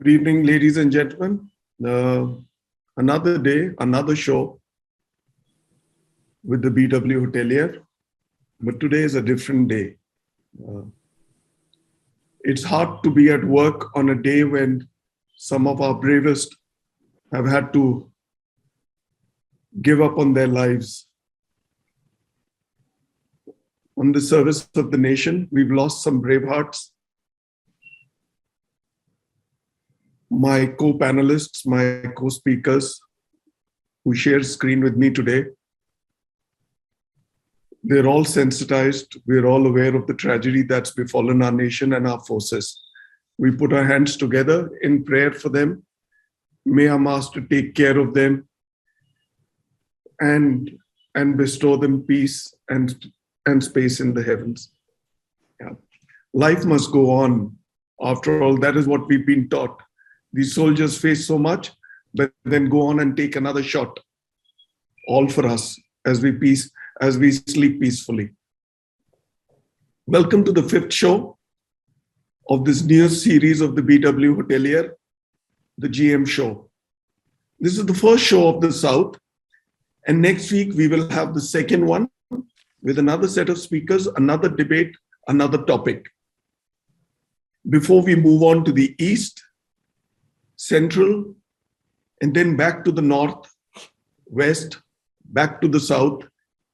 Good evening, ladies and gentlemen. Another day, another show with the BW Hotelier. But today is a different day. It's hard to be at work on a day when some of our bravest have had to give up on their lives. On the service of the nation, we've lost some brave hearts. My co-panelists, my co-speakers who share screen with me today, they're all sensitized. We're all aware of the tragedy that's befallen our nation and our forces. We put our hands together in prayer for them. May our Master take care of them and bestow them peace and space in the heavens. Yeah. Life must go on. After all, that is what we've been taught. These soldiers face so much, but then go on and take another shot. All for us as we sleep peacefully. Welcome to the 5th show of this new series of the BW Hotelier, the GM show. This is the first show of the South, and next week we will have the second one with another set of speakers, another debate, another topic. Before we move on to the East, Central, and then back to the North, West, back to the South,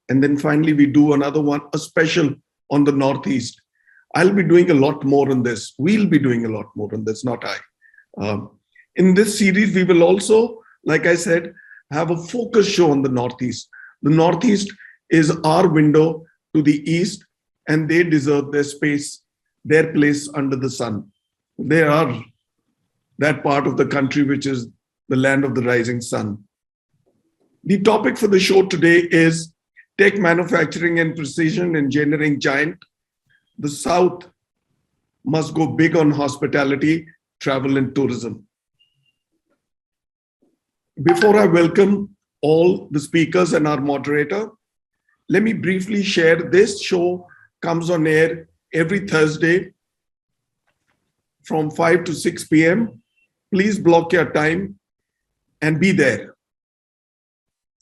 and then finally we do another one, a special on the Northeast. I'll be doing a lot more on this. We'll be doing a lot more on this, not I. In this series, we will also, like I said, have a focus show on the Northeast. The Northeast is our window to the East, and they deserve their space, their place under the sun. They are that part of the country which is the land of the rising sun. The topic for the show today is tech manufacturing and precision engineering giant. The South must go big on hospitality, travel, and tourism. Before I welcome all the speakers and our moderator, let me briefly share this show comes on air every Thursday from 5 to 6 p.m. Please block your time and be there.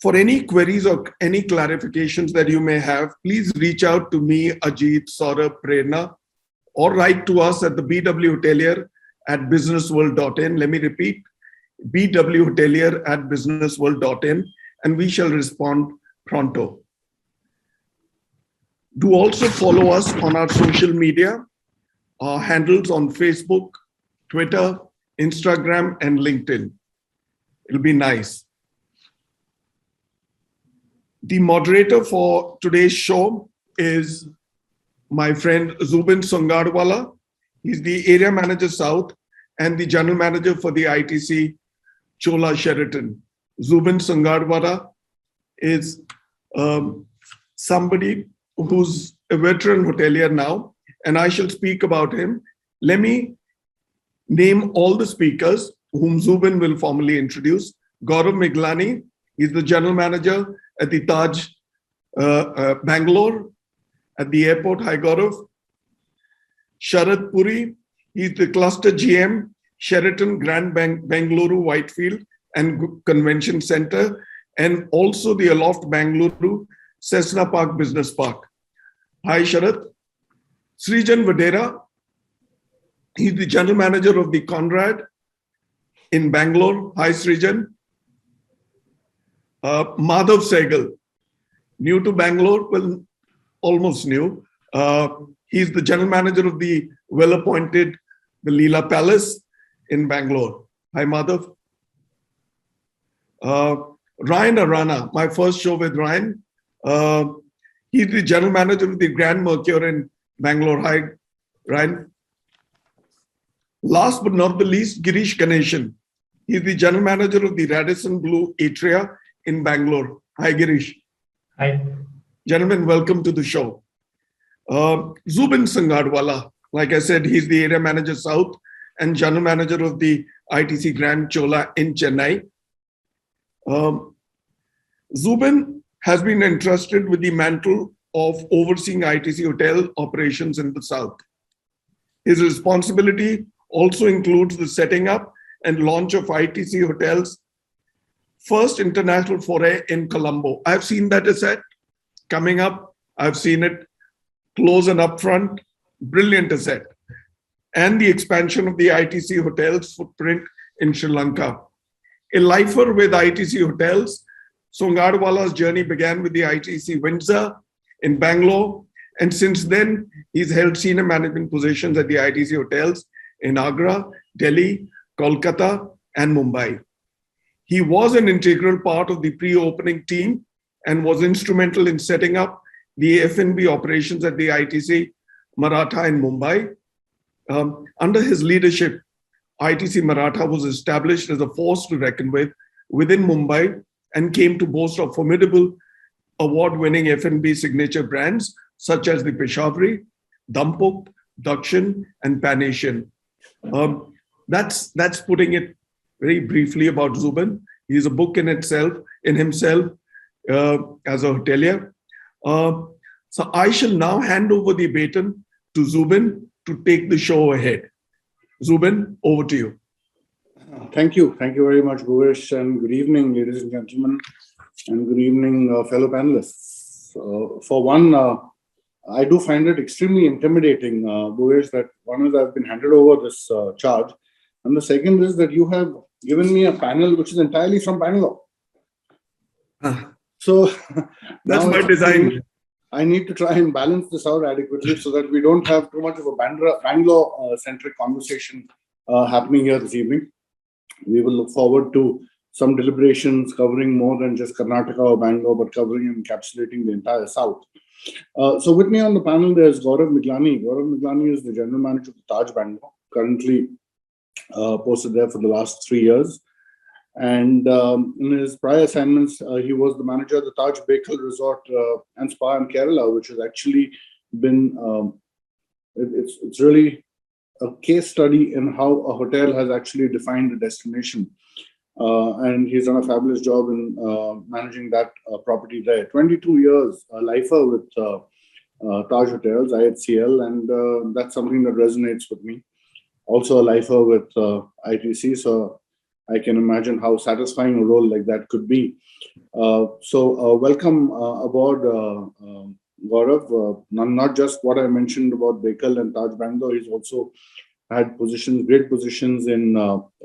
For any queries or any clarifications that you may have, please reach out to me, Ajit, Saurabh, Prerna, or write to us at the BW Hotelier at businessworld.in. Let me repeat, BW Hotelier at businessworld.in, and we shall respond pronto. Do also follow us on our social media, our handles on Facebook, Twitter, Instagram, and LinkedIn. It'll be nice. The moderator for today's show is my friend Zubin Sungarwala. He's the Area Manager South and the General Manager for the ITC Chola Sheraton. Zubin Sungarwala is somebody who's a veteran hotelier now, and I shall speak about him. Let me name all the speakers whom Zubin will formally introduce. Gaurav Miglani, he's the General Manager at the Taj Bangalore, at the airport. Hi, Gaurav. Sharad Puri, he's the Cluster GM, Sheraton Grand Bengaluru Whitefield and Convention Center, and also the Aloft Bengaluru Cessna Park Business Park. Hi, Sharad. Srijan Vadera, he's the General Manager of the Conrad in Bangalore. Hi, Srijan. Madhav Sehgal, new to Bangalore, well, almost new. He's the General Manager of the well-appointed the Leela Palace in Bangalore. Hi, Madhav. Ryan Arana, my first show with Ryan. He's the General Manager of the Grand Mercure in Bangalore. Hi, Ryan. Last but not the least, Girish Ganeshan. He's the General Manager of the Radisson Blu Atria in Bangalore. Hi, Girish. Hi. Gentlemen, welcome to the show. Zubin Sungarwala, like I said, he's the Area Manager South and General Manager of the ITC Grand Chola in Chennai. Zubin has been entrusted with the mantle of overseeing ITC hotel operations in the South. His responsibility also includes the setting up and launch of ITC Hotels' first international foray in Colombo. I've seen that asset coming up. I've seen it close and upfront. Brilliant asset. And the expansion of the ITC Hotels' footprint in Sri Lanka. A lifer with ITC Hotels, Songadwala's journey began with the ITC Windsor in Bangalore. And since then, he's held senior management positions at the ITC Hotels in Agra, Delhi, Kolkata, and Mumbai. He was an integral part of the pre-opening team and was instrumental in setting up the F&B operations at the ITC Maratha in Mumbai. Under his leadership, ITC Maratha was established as a force to reckon with within Mumbai and came to boast of formidable award-winning F&B signature brands such as the Peshawari, Dampuk, Dakshin, and Pan Asian. That's putting it very briefly about Zubin. He's a book in himself as a hotelier. So I shall now hand over the baton to Zubin to take the show ahead. Zubin, over to you. Thank you. Thank you very much, Bhuvesh, and good evening, ladies and gentlemen, and good evening, fellow panelists. For one, I do find it extremely intimidating, Bhuvesh, that one is I've been handed over this charge, and the second is that you have given me a panel which is entirely from Bangalore. So that's by design. I need to try and balance this out adequately so that we don't have too much of a Bangalore-centric conversation happening here this evening. We will look forward to some deliberations covering more than just Karnataka or Bangalore, but covering and encapsulating the entire South. So with me on the panel, there's Gaurav Miglani. Gaurav Miglani is the General Manager of the Taj Bangalore, currently posted there for the last 3 years. And in his prior assignments, he was the manager of the Taj Bekal Resort and Spa in Kerala, which has actually been, it's really a case study in how a hotel has actually defined a destination. And he's done a fabulous job in managing that property there. 22 years, a lifer with Taj Hotels, IHCL, and that's something that resonates with me. Also a lifer with ITC, so I can imagine how satisfying a role like that could be. So welcome aboard, Gaurav. Not just what I mentioned about Bekal and Taj Bangalore, he's also had great positions in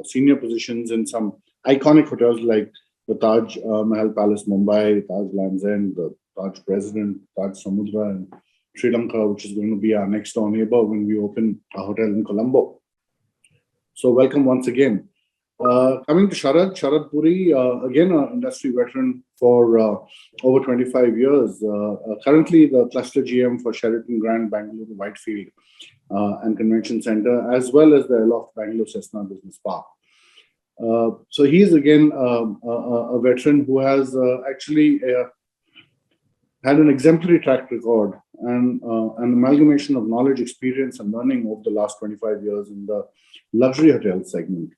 senior positions in some iconic hotels like the Taj Mahal Palace Mumbai, Taj Lands End, the Taj President, Taj Samudra, and Sri Lanka, which is going to be our next door neighbor when we open a hotel in Colombo. So welcome once again. Coming to Sharad Puri, again an industry veteran for over 25 years, currently the cluster GM for Sheraton Grand Bangalore Whitefield and Convention Center, as well as the Aloft Bangalore Cessna Business Park. So he's again a veteran who has actually had an exemplary track record and an amalgamation of knowledge, experience, and learning over the last 25 years in the luxury hotel segment.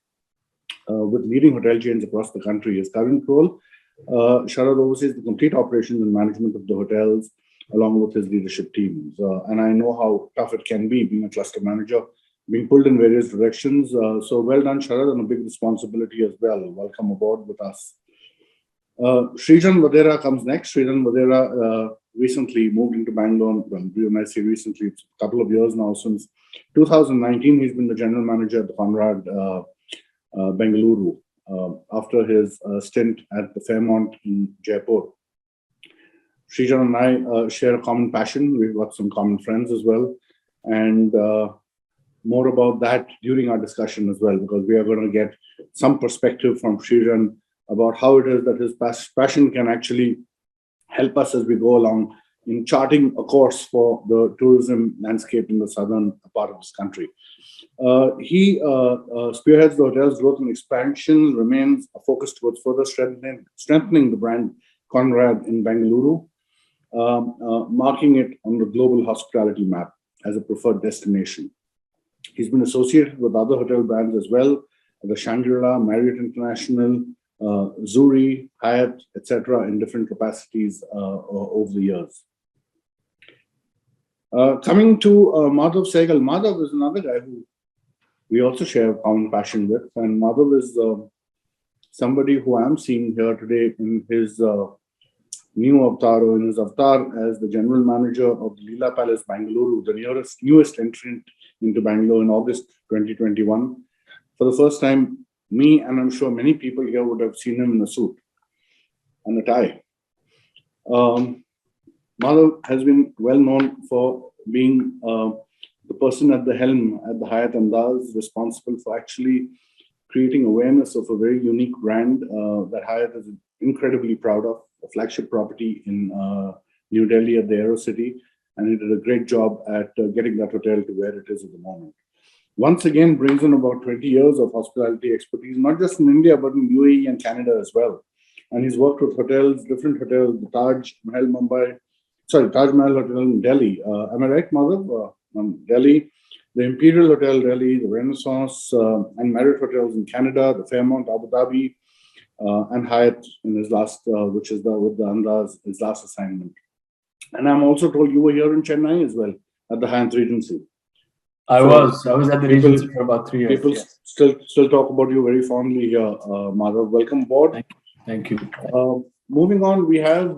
With leading hotel chains across the country. His current role, Sharad oversees the complete operations and management of the hotels, along with his leadership teams. And I know how tough it can be being a cluster manager, being pulled in various directions. So well done, Sharad, and a big responsibility as well. Welcome aboard with us. Srijan Vadera comes next. Srijan Vadera recently moved into Bangalore. Well, when I say recently, it's a couple of years now. Since 2019, he's been the general manager at the Conrad Bengaluru after his stint at the Fairmont in Jaipur. Srijan and I share a common passion. We've got some common friends as well. And more about that during our discussion as well, because we are going to get some perspective from Srijan about how it is that his passion can actually help us as we go along in charting a course for the tourism landscape in the southern part of this country. He spearheads the hotel's growth and expansion, remains focused towards further strengthening the brand Conrad in Bengaluru, marking it on the global hospitality map as a preferred destination. He's been associated with other hotel brands as well, the Shangri-La, Marriott International, Zuri, Hyatt, etc., in different capacities over the years. Coming to Madhav Sehgal. Madhav is another guy who we also share a common passion with. And Madhav is somebody who I'm seeing here today in his new avatar, or in his avatar as the general manager of the Leela Palace, Bangalore, the newest entrant into Bangalore in August 2021. For the first time, me and I'm sure many people here would have seen him in a suit and a tie. Madhav has been well known for being the person at the helm at the Hyatt Andaz, responsible for actually creating awareness of a very unique brand that Hyatt is incredibly proud of, a flagship property in New Delhi at the AeroCity, and he did a great job at getting that hotel to where it is at the moment. Once again, brings in about 20 years of hospitality expertise, not just in India, but in UAE and Canada as well. And he's worked with hotels, different hotels, the Taj Mahal Hotel in Delhi. Am I right, Madhav? Delhi, the Imperial Hotel Delhi, the Renaissance and Marriott hotels in Canada, the Fairmont Abu Dhabi, and Hyatt in his last, which is with the Andaz, his last assignment. And I'm also told you were here in Chennai as well at the Hyatt Regency. I was at the Regency for about 3 years. People still talk about you very fondly here, Madhav. Welcome aboard. Thank you. Moving on, we have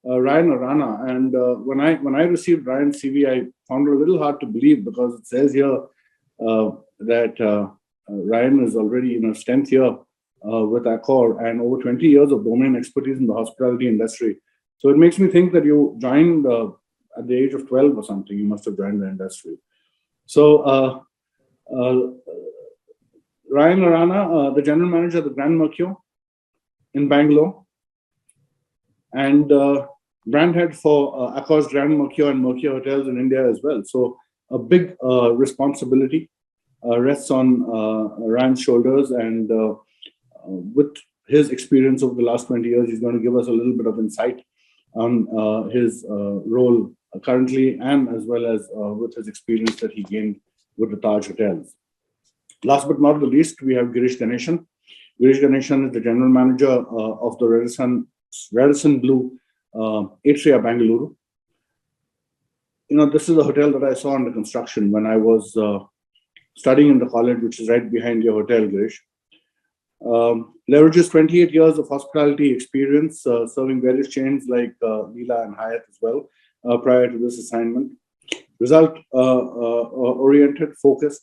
Ryan Arana, and when I received Ryan's CV, I found it a little hard to believe because it says here that Ryan is already in his 10th year with Accor and over 20 years of domain expertise in the hospitality industry. So it makes me think that you joined at the age of 12 or something. You must have joined the industry. So Ryan Arana, the general manager of the Grand Mercure in Bangalore, and brand head for Accor's Grand Mercure and Mercure Hotels in India as well. So a big responsibility rests on Ryan's shoulders, and with his experience over the last 20 years, he's going to give us a little bit of insight on his role currently, and as well as with his experience that he gained with the Taj Hotels. Last but not the least, we have Girish Ganeshan. Girish Ganeshan is the general manager of the Radisson Blu Atria, Bangalore. You know, this is a hotel that I saw under construction when I was studying in the college, which is right behind your hotel, Girish. Leverages 28 years of hospitality experience, serving various chains like Leela and Hyatt as well, prior to this assignment. Result-oriented, focused,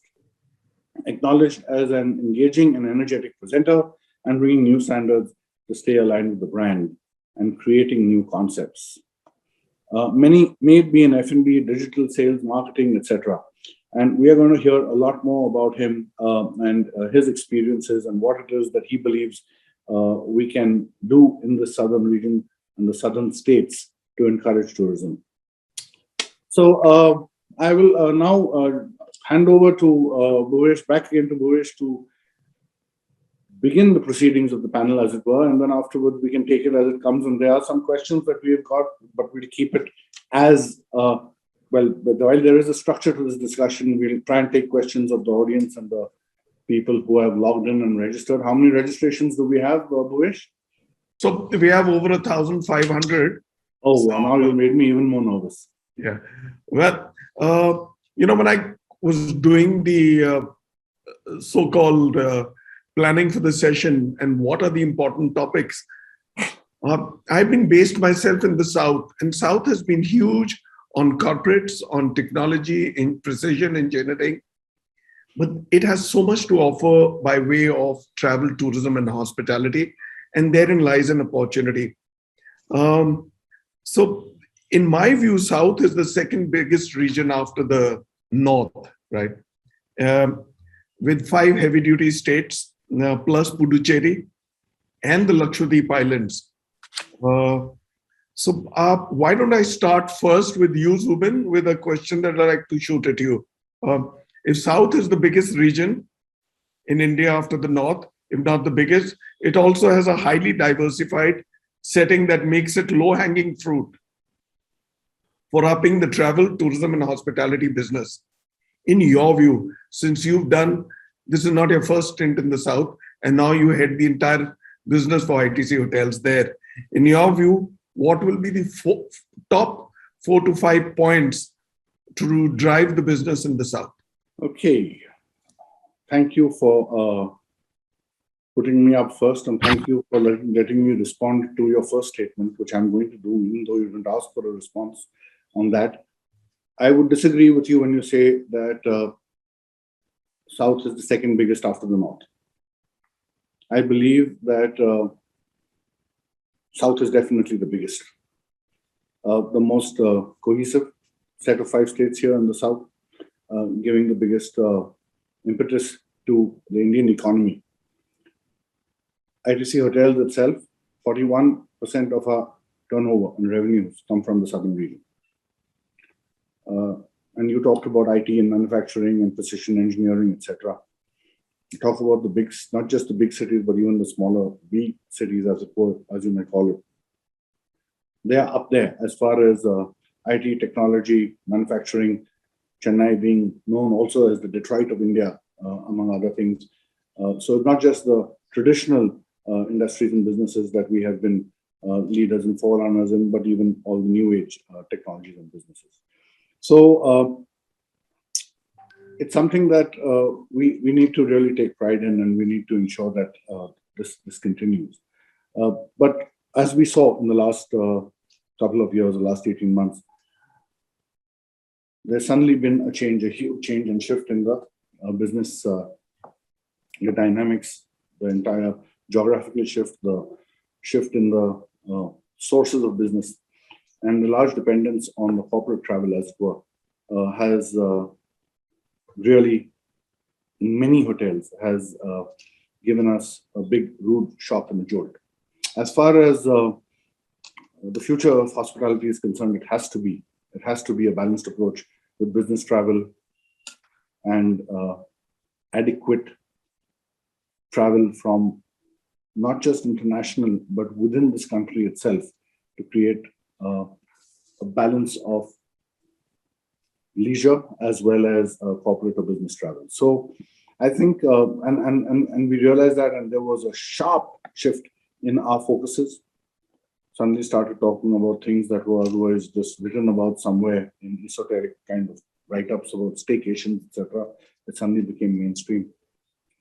acknowledged as an engaging and energetic presenter, and bringing new standards to stay aligned with the brand and creating new concepts. Many may be in F&B, digital sales, marketing, etc. And we are going to hear a lot more about him and his experiences and what it is that he believes we can do in the southern region and the southern states to encourage tourism. So I will now hand over to Bhuvesh, back again to Bhuvesh, to begin the proceedings of the panel, as it were, and then afterwards we can take it as it comes. And there are some questions that we have got, but we'll keep it as well. But while there is a structure to this discussion, we'll try and take questions of the audience and the people who have logged in and registered. How many registrations do we have, Bhuvesh? So we have over 1,500. Oh, well, now you made me even more nervous. Yeah. Well, you know, when I was doing the so-called planning for the session and what are the important topics, I've been based myself in the South, and South has been huge on corporates, on technology, in precision engineering, but it has so much to offer by way of travel, tourism, and hospitality, and therein lies an opportunity. So in my view, South is the second biggest region after the North, right? With 5 heavy-duty states, plus Puducherry and the Lakshadweep Islands. So why don't I start first with you, Zubin, with a question that I'd like to shoot at you. If South is the biggest region in India after the North, if not the biggest, it also has a highly diversified setting that makes it low-hanging fruit for upping the travel, tourism, and hospitality business. In your view, since you've done, this is not your first stint in the South, and now you head the entire business for ITC Hotels there. In your view, what will be the top 4 to 5 points to drive the business in the South? Okay. thank you for putting me up first, and thank you for letting me respond to your first statement, which I'm going to do, even though you didn't ask for a response on that. I would disagree with you when you say that South is the second biggest after the North. I believe that South is definitely the biggest. The most cohesive set of 5 states here in the South, giving the biggest impetus to the Indian economy. ITC Hotels itself, 41% of our turnover and revenues come from the southern region. And you talked about IT and manufacturing and precision engineering, etc. You talk about the big, not just the big cities, but even the smaller B cities, as you may call it. They are up there as far as IT, technology, manufacturing, Chennai being known also as the Detroit of India, among other things. So it's not just the traditional industries and businesses that we have been leaders and forerunners in, but even all the new age technologies and businesses. So it's something that we need to really take pride in, and we need to ensure that this continues. But as we saw in the last couple of years, the last 18 months, there's suddenly been a huge change and shift in the business, the dynamics, the entire geographical shift, the shift in the sources of business, and the large dependence on the corporate travel, as it were, has really, in many hotels, has given us a big rude shock and a jolt. As far as the future of hospitality is concerned, it has to be a balanced approach with business travel and adequate travel from not just international, but within this country itself, to create a balance of leisure as well as corporate or business travel. So I think, and we realized that, and there was a sharp shift in our focuses. Suddenly started talking about things that were otherwise just written about somewhere in esoteric kind of write-ups about staycations, etc. It suddenly became mainstream.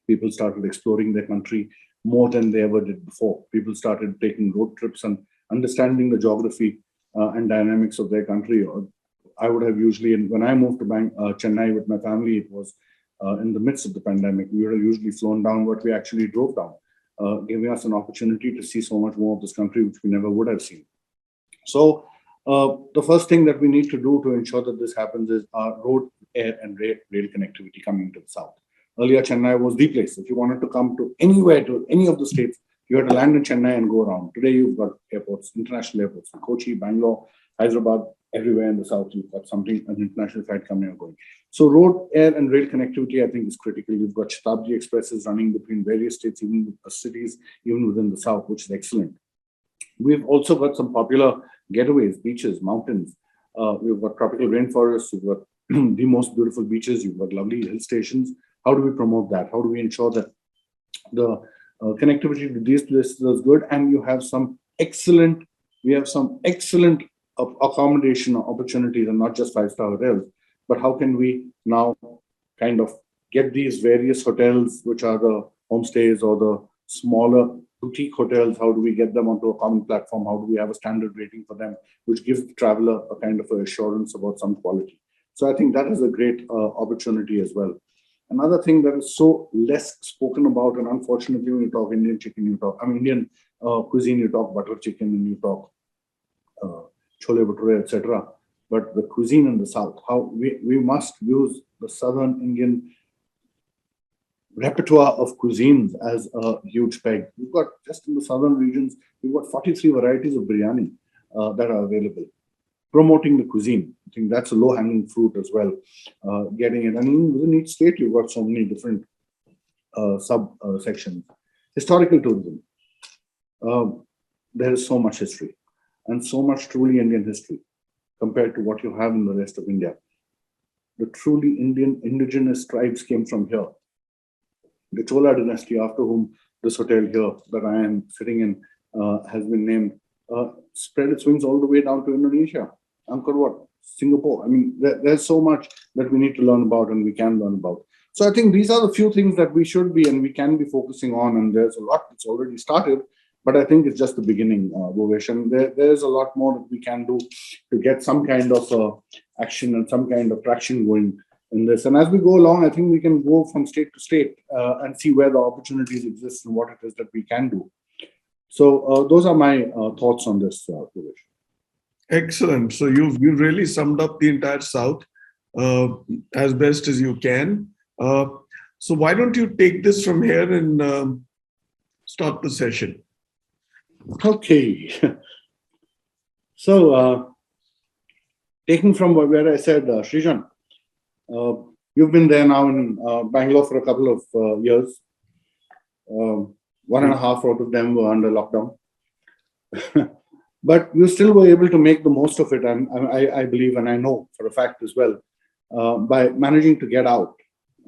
People started exploring their country more than they ever did before. People started taking road trips and understanding the geography and dynamics of their country. I would have usually, when I moved to Chennai with my family, it was in the midst of the pandemic. We would have usually flown down, but we actually drove down, giving us an opportunity to see so much more of this country, which we never would have seen. So the first thing that we need to do to ensure that this happens is road, air, and rail connectivity coming to the south. Earlier, Chennai was the place. If you wanted to come to anywhere, to any of the states, you had to land in Chennai and go around. Today, you've got airports, international airports, Kochi, Bangalore, Hyderabad, everywhere in the south, you've got something, an international flight coming and going. So road, air, and rail connectivity, I think, is critical. You've got Shatabdi Expresses running between various states, even cities, even within the south, which is excellent. We've also got some popular getaways, beaches, mountains. We've got tropical rainforests. We've got the most beautiful beaches. You've got lovely hill stations. How do we promote that? How do we ensure that the connectivity to these places is good? And you have some excellent, we have some excellent accommodation opportunities, and not just 5-star hotels, but how can we now kind of get these various hotels, which are the homestays or the smaller boutique hotels, how do we get them onto a common platform? How do we have a standard rating for them, which gives the traveler a kind of assurance about some quality? So I think that is a great opportunity as well. Another thing that is so less spoken about, and unfortunately, when you talk Indian chicken, you talk, Indian cuisine, you talk butter chicken, and you talk chole bhature, etc. But the cuisine in the south, how we must use the southern Indian repertoire of cuisines as a huge peg. We've got, just in the southern regions, we've got 43 varieties of biryani that are available. Promoting the cuisine, I think that's a low-hanging fruit as well. Getting it, and even within each state, you've got so many different sections. Historical tourism. There is so much history, and so much truly Indian history compared to what you have in the rest of India. The truly Indian indigenous tribes came from here. The Chola dynasty, after whom this hotel here that I am sitting in has been named, spread its wings all the way down to Indonesia, Angkor Wat, Singapore. I mean, there's so much that we need to learn about and we can learn about. So I think these are the few things that we should be and we can be focusing on. And there's a lot that's already started, but I think it's just the beginning, Bhuvesh. And there's a lot more that we can do to get some kind of action and some kind of traction going in this. And as we go along, I think we can go from state to state and see where the opportunities exist and what it is that we can do. So those are my thoughts on this, Bhuvesh. Excellent. So you've really summed up the entire South as best as you can. So why don't you take this from here and start the session? Okay. So taking from where I said, Srijan, you've been there now in Bangalore for a couple of years. 1.5 out of them were under lockdown. But you still were able to make the most of it, and I believe, and I know for a fact as well, by managing to get out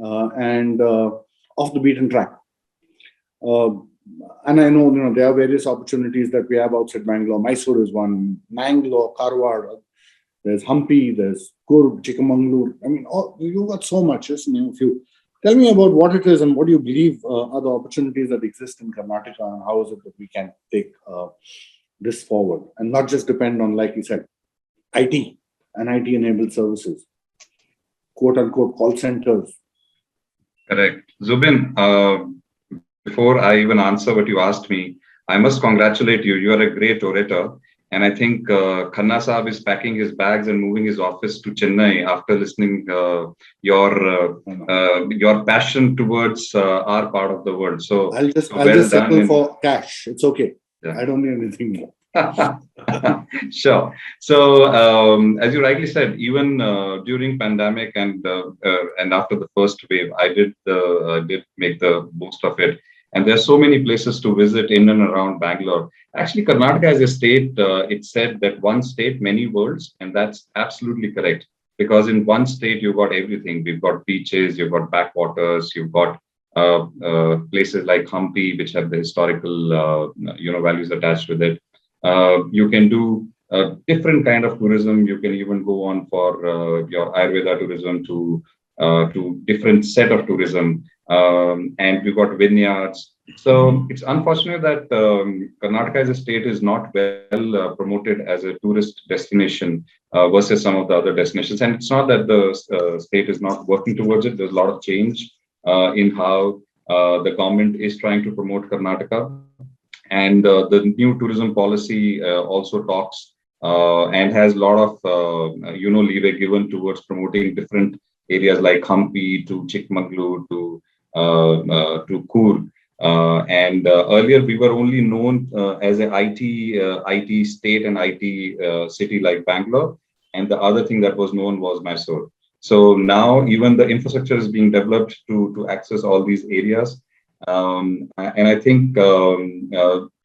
and off the beaten track. And I know, there are various opportunities that we have outside Bangalore. Mysore is one, Mangalore, Karwar, there's Hampi, there's Kurg, Chikmagalur. I mean, you've got so much, just name a few. Tell me about what it is and what do you believe are the opportunities that exist in Karnataka, and how is it that we can take this forward and not just depend on, like you said, IT and IT-enabled services, quote-unquote call centers. Correct. Zubin, before I even answer what you asked me, I must congratulate you. You are a great orator. And I think Khanna Saab is packing his bags and moving his office to Chennai after listening your passion towards our part of the world. So I'll just well settle for cash. It's okay. Yeah. I don't need anything more. Sure. So as you rightly said, even during pandemic and after the first wave, I did make the most of it. And there's so many places to visit in and around Bangalore. Actually, Karnataka as a state, it said that one state, many worlds, and that's absolutely correct. Because in one state, you've got everything. We've got beaches, you've got backwaters, you've got places like Hampi, which have the historical, values attached with it. You can do different kind of tourism. You can even go on for your Ayurveda tourism to different set of tourism. And we've got vineyards. So it's unfortunate that Karnataka as a state is not well promoted as a tourist destination versus some of the other destinations. And it's not that the state is not working towards it. There's a lot of change in how the government is trying to promote Karnataka. And the new tourism policy also talks and has a lot of, leeway given towards promoting different areas like Hampi to Chikmagalur to Kurg. And earlier we were only known as an IT state and IT city like Bangalore. And the other thing that was known was Mysore. So now even the infrastructure is being developed to access all these areas. And I think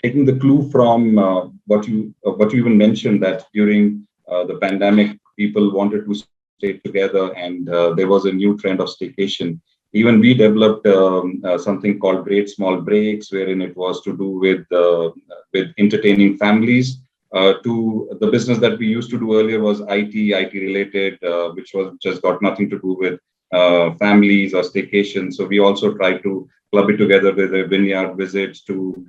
taking the clue from what you even mentioned, that during the pandemic, people wanted to stay together and there was a new trend of staycation. Even we developed something called Great Small Breaks, wherein it was to do with entertaining families. To the business that we used to do earlier was IT related, which was just got nothing to do with families or staycation. So we also try to club it together with a vineyard visits to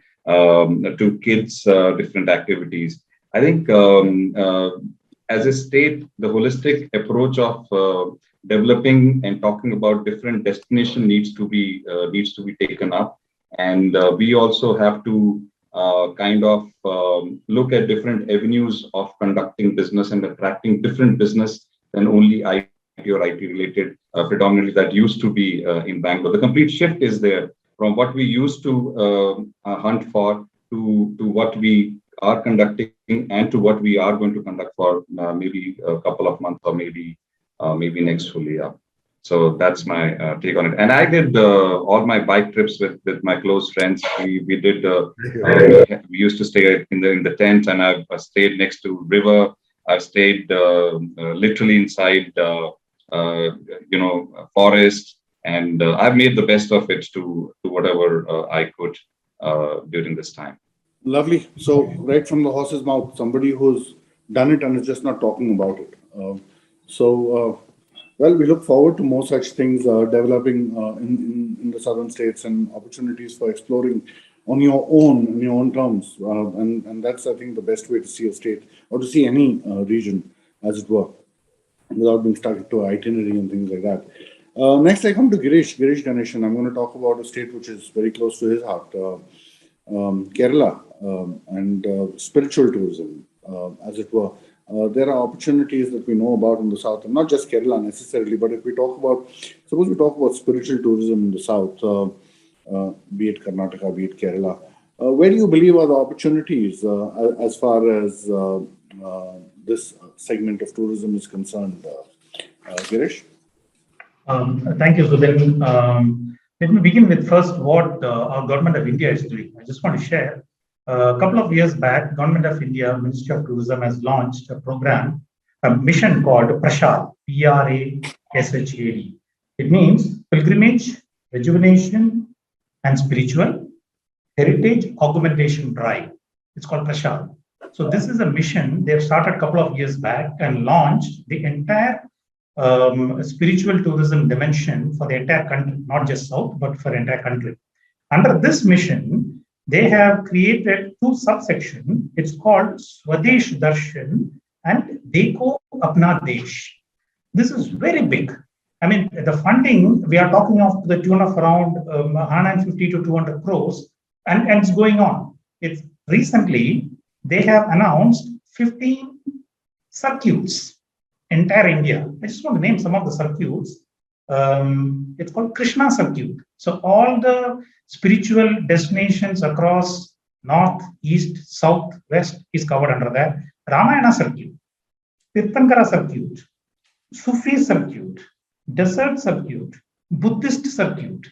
kids, different activities. I think as a state, the holistic approach of developing and talking about different destination needs to be taken up, and we also have to look at different avenues of conducting business and attracting different business than only IT or IT related, predominantly that used to be in Bangalore. The complete shift is there from what we used to hunt for to what we are conducting and to what we are going to conduct for maybe a couple of months or maybe next full year. So that's my take on it. And I did all my bike trips with my close friends. We did. We used to stay in the tent, and I've stayed next to river. I've stayed literally inside, forest, and I've made the best of it to whatever I could during this time. Lovely. So right from the horse's mouth, somebody who's done it and is just not talking about it. Well, we look forward to more such things developing in the southern states and opportunities for exploring on your own, in your own terms. And that's, I think, the best way to see a state or to see any region, as it were, without being stuck to itinerary and things like that. Next, I come to Girish Ganeshan. I'm going to talk about a state which is very close to his heart, Kerala, and spiritual tourism, as it were. There are opportunities that we know about in the south, and not just Kerala necessarily, but if we talk about, suppose we talk about spiritual tourism in the south, be it Karnataka, be it Kerala, where do you believe are the opportunities as far as this segment of tourism is concerned, Girish? Thank you, Sudhin. Let me begin with first what our government of India is doing. I just want to share. A couple of years back, Government of India, Ministry of Tourism has launched a program, a mission called Prashad, Prashad. It means pilgrimage, rejuvenation, and spiritual heritage augmentation drive. It's called Prashad. So this is a mission they've started a couple of years back and launched the entire spiritual tourism dimension for the entire country, not just South, but for the entire country. Under this mission, they have created two subsections. It's called Swadesh Darshan and Deko Apna Desh. This is very big. I mean, the funding, we are talking of the tune of around 150 to 200 crores, and it's going on. It's recently, they have announced 15 circuits, entire India. I just want to name some of the circuits. It's called Krishna Circuit. So all the spiritual destinations across north, east, south, west is covered under that. Ramayana Circuit, Tirthankara Circuit, Sufi Circuit, Desert Circuit, Buddhist Circuit,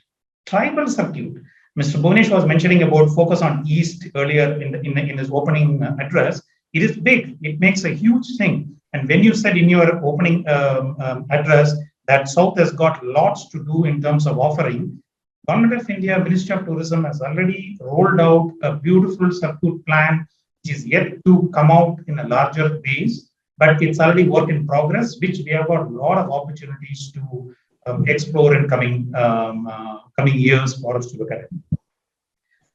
Tribal Circuit. Mr. Bhunesh was mentioning about focus on East earlier in his opening address. It is big. It makes a huge thing. And when you said in your opening address that South has got lots to do in terms of offering, Government of India, Ministry of Tourism has already rolled out a beautiful circuit plan, which is yet to come out in a larger base, but it's already work in progress, which we have got a lot of opportunities to explore in coming years for us to look at it.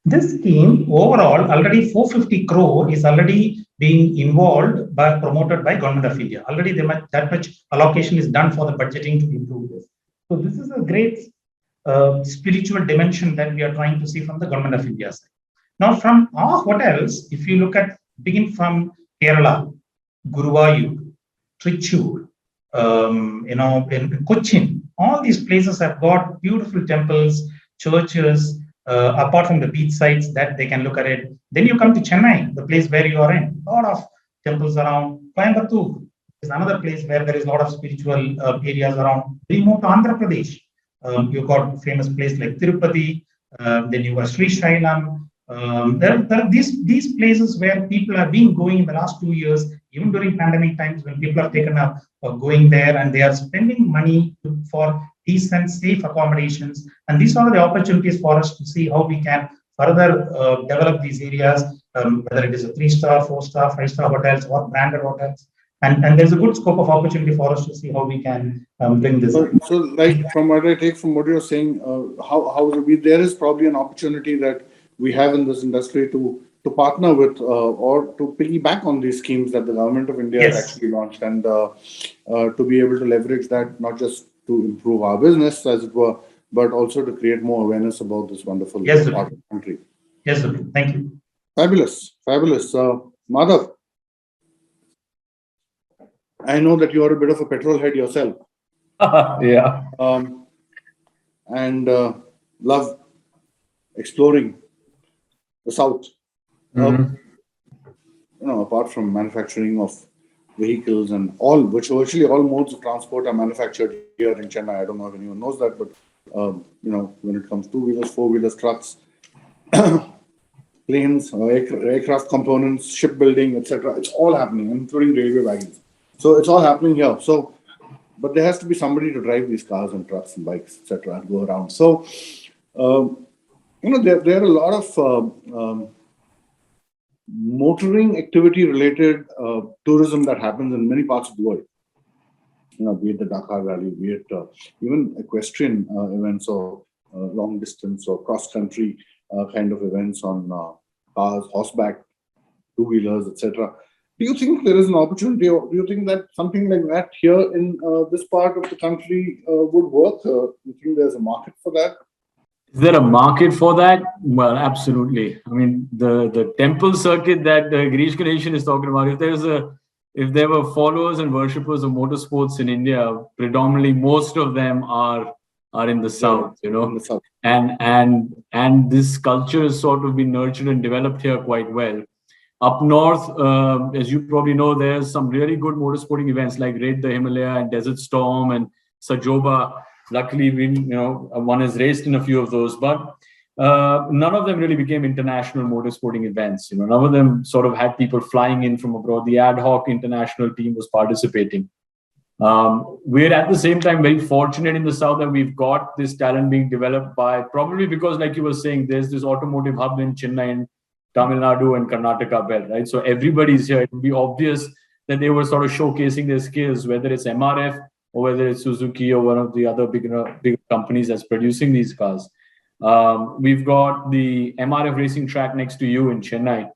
This scheme overall, already 450 crore is already being involved promoted by Government of India. Already that much allocation is done for the budgeting to improve this. So this is a great spiritual dimension that we are trying to see from the Government of India side. Now, from our hotels, if you look at, begin from Kerala, Guruvayur, Trichur, in Cochin, all these places have got beautiful temples, churches, apart from the beach sites that they can look at it. Then you come to Chennai, the place where you are in, a lot of temples around. Coimbatore is another place where there is a lot of spiritual areas around. Remote Andhra Pradesh, you've got famous place like Tirupati, then you got Sri Shailam. There are these places where people have been going in the last 2 years, even during pandemic times when people have taken up going there and they are spending money for decent, safe accommodations. And these are the opportunities for us to see how we can further develop these areas, whether it is a 3-star, 4-star, 5-star hotels or branded hotels. And there's a good scope of opportunity for us to see how we can bring this. So like from what I take from what you're saying, there is probably an opportunity that we have in this industry to partner with or to piggyback on these schemes that the Government of India has actually launched, and to be able to leverage that, not just to improve our business, as it were, but also to create more awareness about this wonderful part of the country. Yes, sir. Thank you. Fabulous. Madhav, I know that you are a bit of a petrol head yourself. Yeah. And love exploring the South. Apart from manufacturing of vehicles and virtually all modes of transport are manufactured here in Chennai. I don't know if anyone knows that, but when it comes to 2-wheelers, 4-wheelers, trucks, planes, aircraft components, shipbuilding, etc., it's all happening, including railway wagons. So it's all happening here. So, but there has to be somebody to drive these cars and trucks and bikes, etc., and go around. So, there are a lot of motoring activity related tourism that happens in many parts of the world. be it the Dakar Rally, be it even equestrian events or long distance or cross country kind of events on cars, horseback, two-wheelers, etc. Do you think there is an opportunity, or do you think that something like that here in this part of the country would work? Do you think there's a market for that? Is there a market for that? Well, absolutely. I mean, the temple circuit that Girish Ganeshan is talking about, if there were followers and worshippers of motorsports in India, predominantly most of them are in the south, In the south. and this culture has sort of been nurtured and developed here quite well. Up north, as you probably know, there's some really good motorsporting events like Raid the Himalaya and Desert Storm and Sajoba. Luckily, one has raced in a few of those, but none of them really became international motorsporting events. None of them sort of had people flying in from abroad. The ad hoc international team was participating. We're at the same time very fortunate in the south that we've got this talent being developed by, probably because, like you were saying, there's this automotive hub in Chennai and Tamil Nadu and Karnataka belt, right? So everybody's here. It would be obvious that they were sort of showcasing their skills, whether it's MRF or whether it's Suzuki or one of the other big companies that's producing these cars. We've got the MRF racing track next to you in Chennai.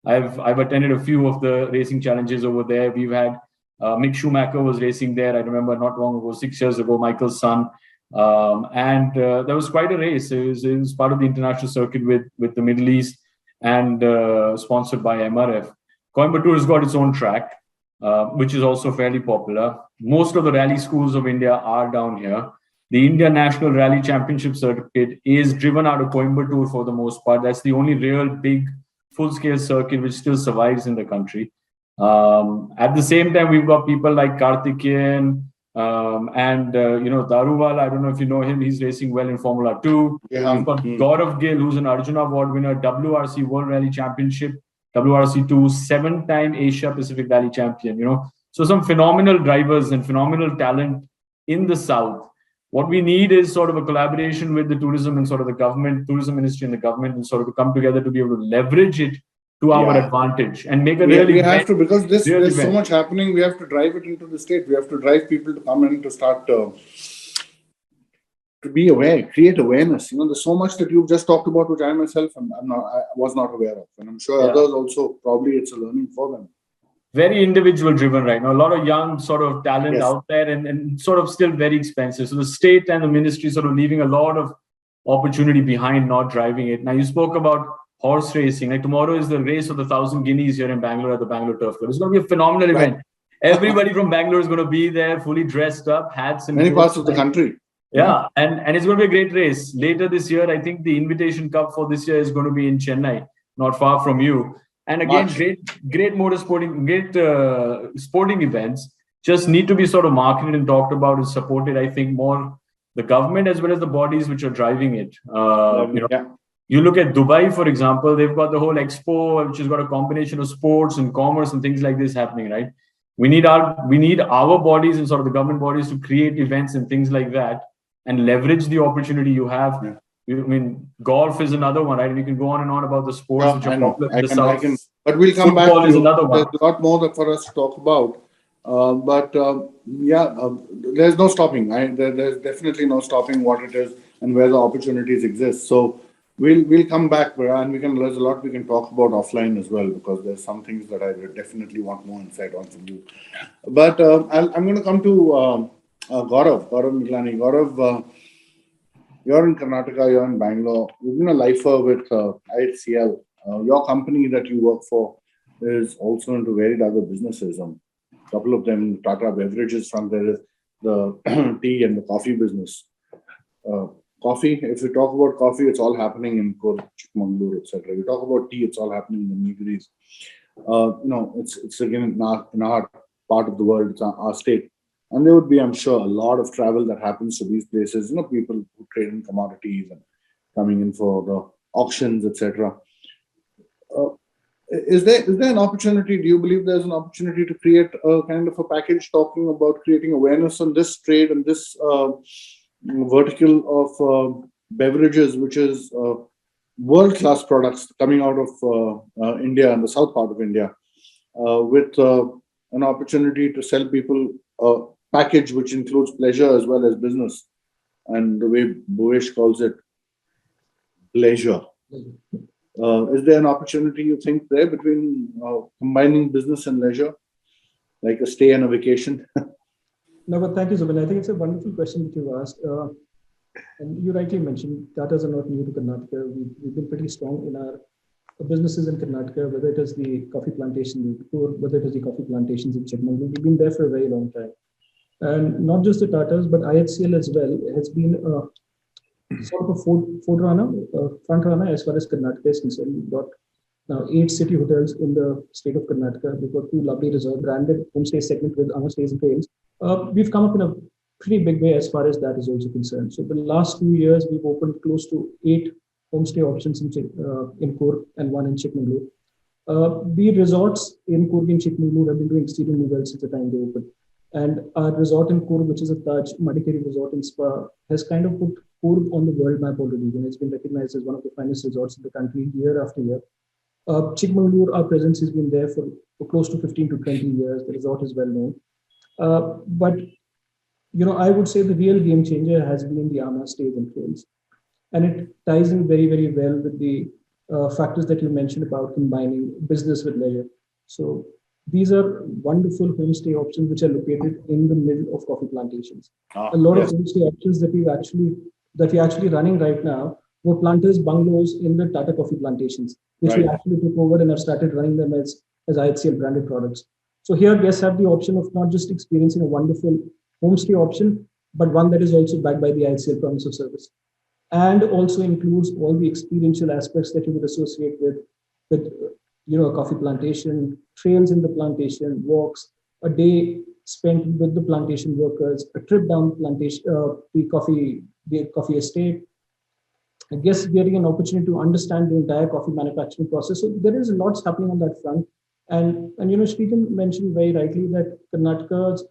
I've attended a few of the racing challenges over there. We've had Mick Schumacher was racing there. I remember not long ago, 6 years ago, Michael's son. And that was quite a race. It was part of the international circuit with the Middle East and sponsored by MRF. Coimbatore has got its own track, which is also fairly popular. Most of the rally schools of India are down here. The India National Rally Championship Circuit is driven out of Coimbatore for the most part. That's the only real big full-scale circuit which still survives in the country. At the same time, we've got people like Karthikeyan and Daruwala. I don't know if you know him. He's racing well in Formula 2. Yeah. We've got Gaurav Gill, who's an Arjuna Award winner, WRC World Rally Championship, WRC2, 7-time Asia Pacific Rally champion. So some phenomenal drivers and phenomenal talent in the south. What we need is sort of a collaboration with the tourism and sort of the government, tourism ministry and the government, and sort of to come together to be able to leverage it to our advantage and make a we have to, because there's so much happening. We have to drive it into the state. We have to drive people to come in to start to be aware, create awareness. There's so much that you've just talked about, which I myself I was not aware of, and I'm sure others also. Probably it's a learning for them. Very individual driven right now. A lot of young sort of talent out there, and sort of still very expensive. So the state and the ministry sort of leaving a lot of opportunity behind, not driving it. Now you spoke about horse racing. Like tomorrow is the race of the 1,000 guineas here in Bangalore at the Bangalore Turf Club. It's going to be a phenomenal event. Everybody from Bangalore is going to be there, fully dressed up, hats and many parts of the country. Yeah, and it's going to be a great race. Later this year, I think the Invitation Cup for this year is going to be in Chennai, not far from you. And again, great motorsporting, great sporting events just need to be sort of marketed and talked about and supported. I think more the government as well as the bodies which are driving it. You look at Dubai, for example, they've got the whole expo, which has got a combination of sports and commerce and things like this happening, right? We need our bodies and sort of the government bodies to create events and things like that and leverage the opportunity you have. I mean, golf is another one, right? We can go on and on about the sports which are popular in the south. But we'll come Football back. Is another one. There's a lot more for us to talk about. There's no stopping. There's definitely no stopping what it is and where the opportunities exist. So we'll come back, and there's a lot we can talk about offline as well, because there's some things that I definitely want more insight on from you. But I'm going to come to Gaurav Miglani. Gaurav, you're in Karnataka, you're in Bangalore. You've been a lifer with IHCL. Your company that you work for is also into varied other businesses. A couple of them, Tata Beverages, from there is the tea and the coffee business. Coffee, if you talk about coffee, it's all happening in Chikmagalur, etc. You talk about tea, it's all happening in the Nilgiris. It's again in our part of the world, it's our state. And there would be, I'm sure, a lot of travel that happens to these places. People who trade in commodities and coming in for the auctions, etc. Is there an opportunity? Do you believe there's an opportunity to create a kind of a package talking about creating awareness on this trade and this vertical of beverages, which is world-class products coming out of India and the south part of India, with an opportunity to sell people package which includes pleasure as well as business. And the way Bhuvesh calls it, leisure. Is there an opportunity you think there between combining business and leisure, like a stay and a vacation? No, but thank you, Zubin. I think it's a wonderful question that you've asked. And you rightly mentioned, Tatas are not new to Karnataka. We've been pretty strong in our businesses in Karnataka, whether it is the coffee plantation, or whether it is the coffee plantations in Chikmagalur. We've been there for a very long time. And not just the Tatas, but IHCL as well has been sort of a front runner as far as Karnataka is concerned. We've got now 8 city hotels in the state of Karnataka. We've got 2 lovely resort branded homestay segment with Amar Stays and Trails. We've come up in a pretty big way as far as that is also concerned. So the last 2 years, we've opened close to 8 homestay options in Coorg and 1 in Chikmagalur. The resorts in Coorg and Chikmagalur have been doing exceedingly well since the time they opened. And our resort in Coorg, which is a Taj Madikeri resort in Spa, has kind of put Coorg on the world map already. And it's been recognized as one of the finest resorts in the country year after year. Chikmagalur, our presence has been there for close to 15 to 20 years. The resort is well known. But I would say the real game changer has been the Amar Stays and Trails. And it ties in very, very well with the factors that you mentioned about combining business with leisure. So these are wonderful homestay options which are located in the middle of coffee plantations. A lot of homestay options that we're actually running right now were planters' bungalows in the Tata coffee plantations, which we actually took over and have started running them as IHCL branded products. So here guests have the option of not just experiencing a wonderful homestay option, but one that is also backed by the IHCL promise of service, and also includes all the experiential aspects that you would associate with a coffee plantation, trails in the plantation, walks, a day spent with the plantation workers, a trip down plantation, the coffee estate. I guess getting an opportunity to understand the entire coffee manufacturing process. So there is lots happening on that front. And Srijan mentioned very rightly that Karnataka's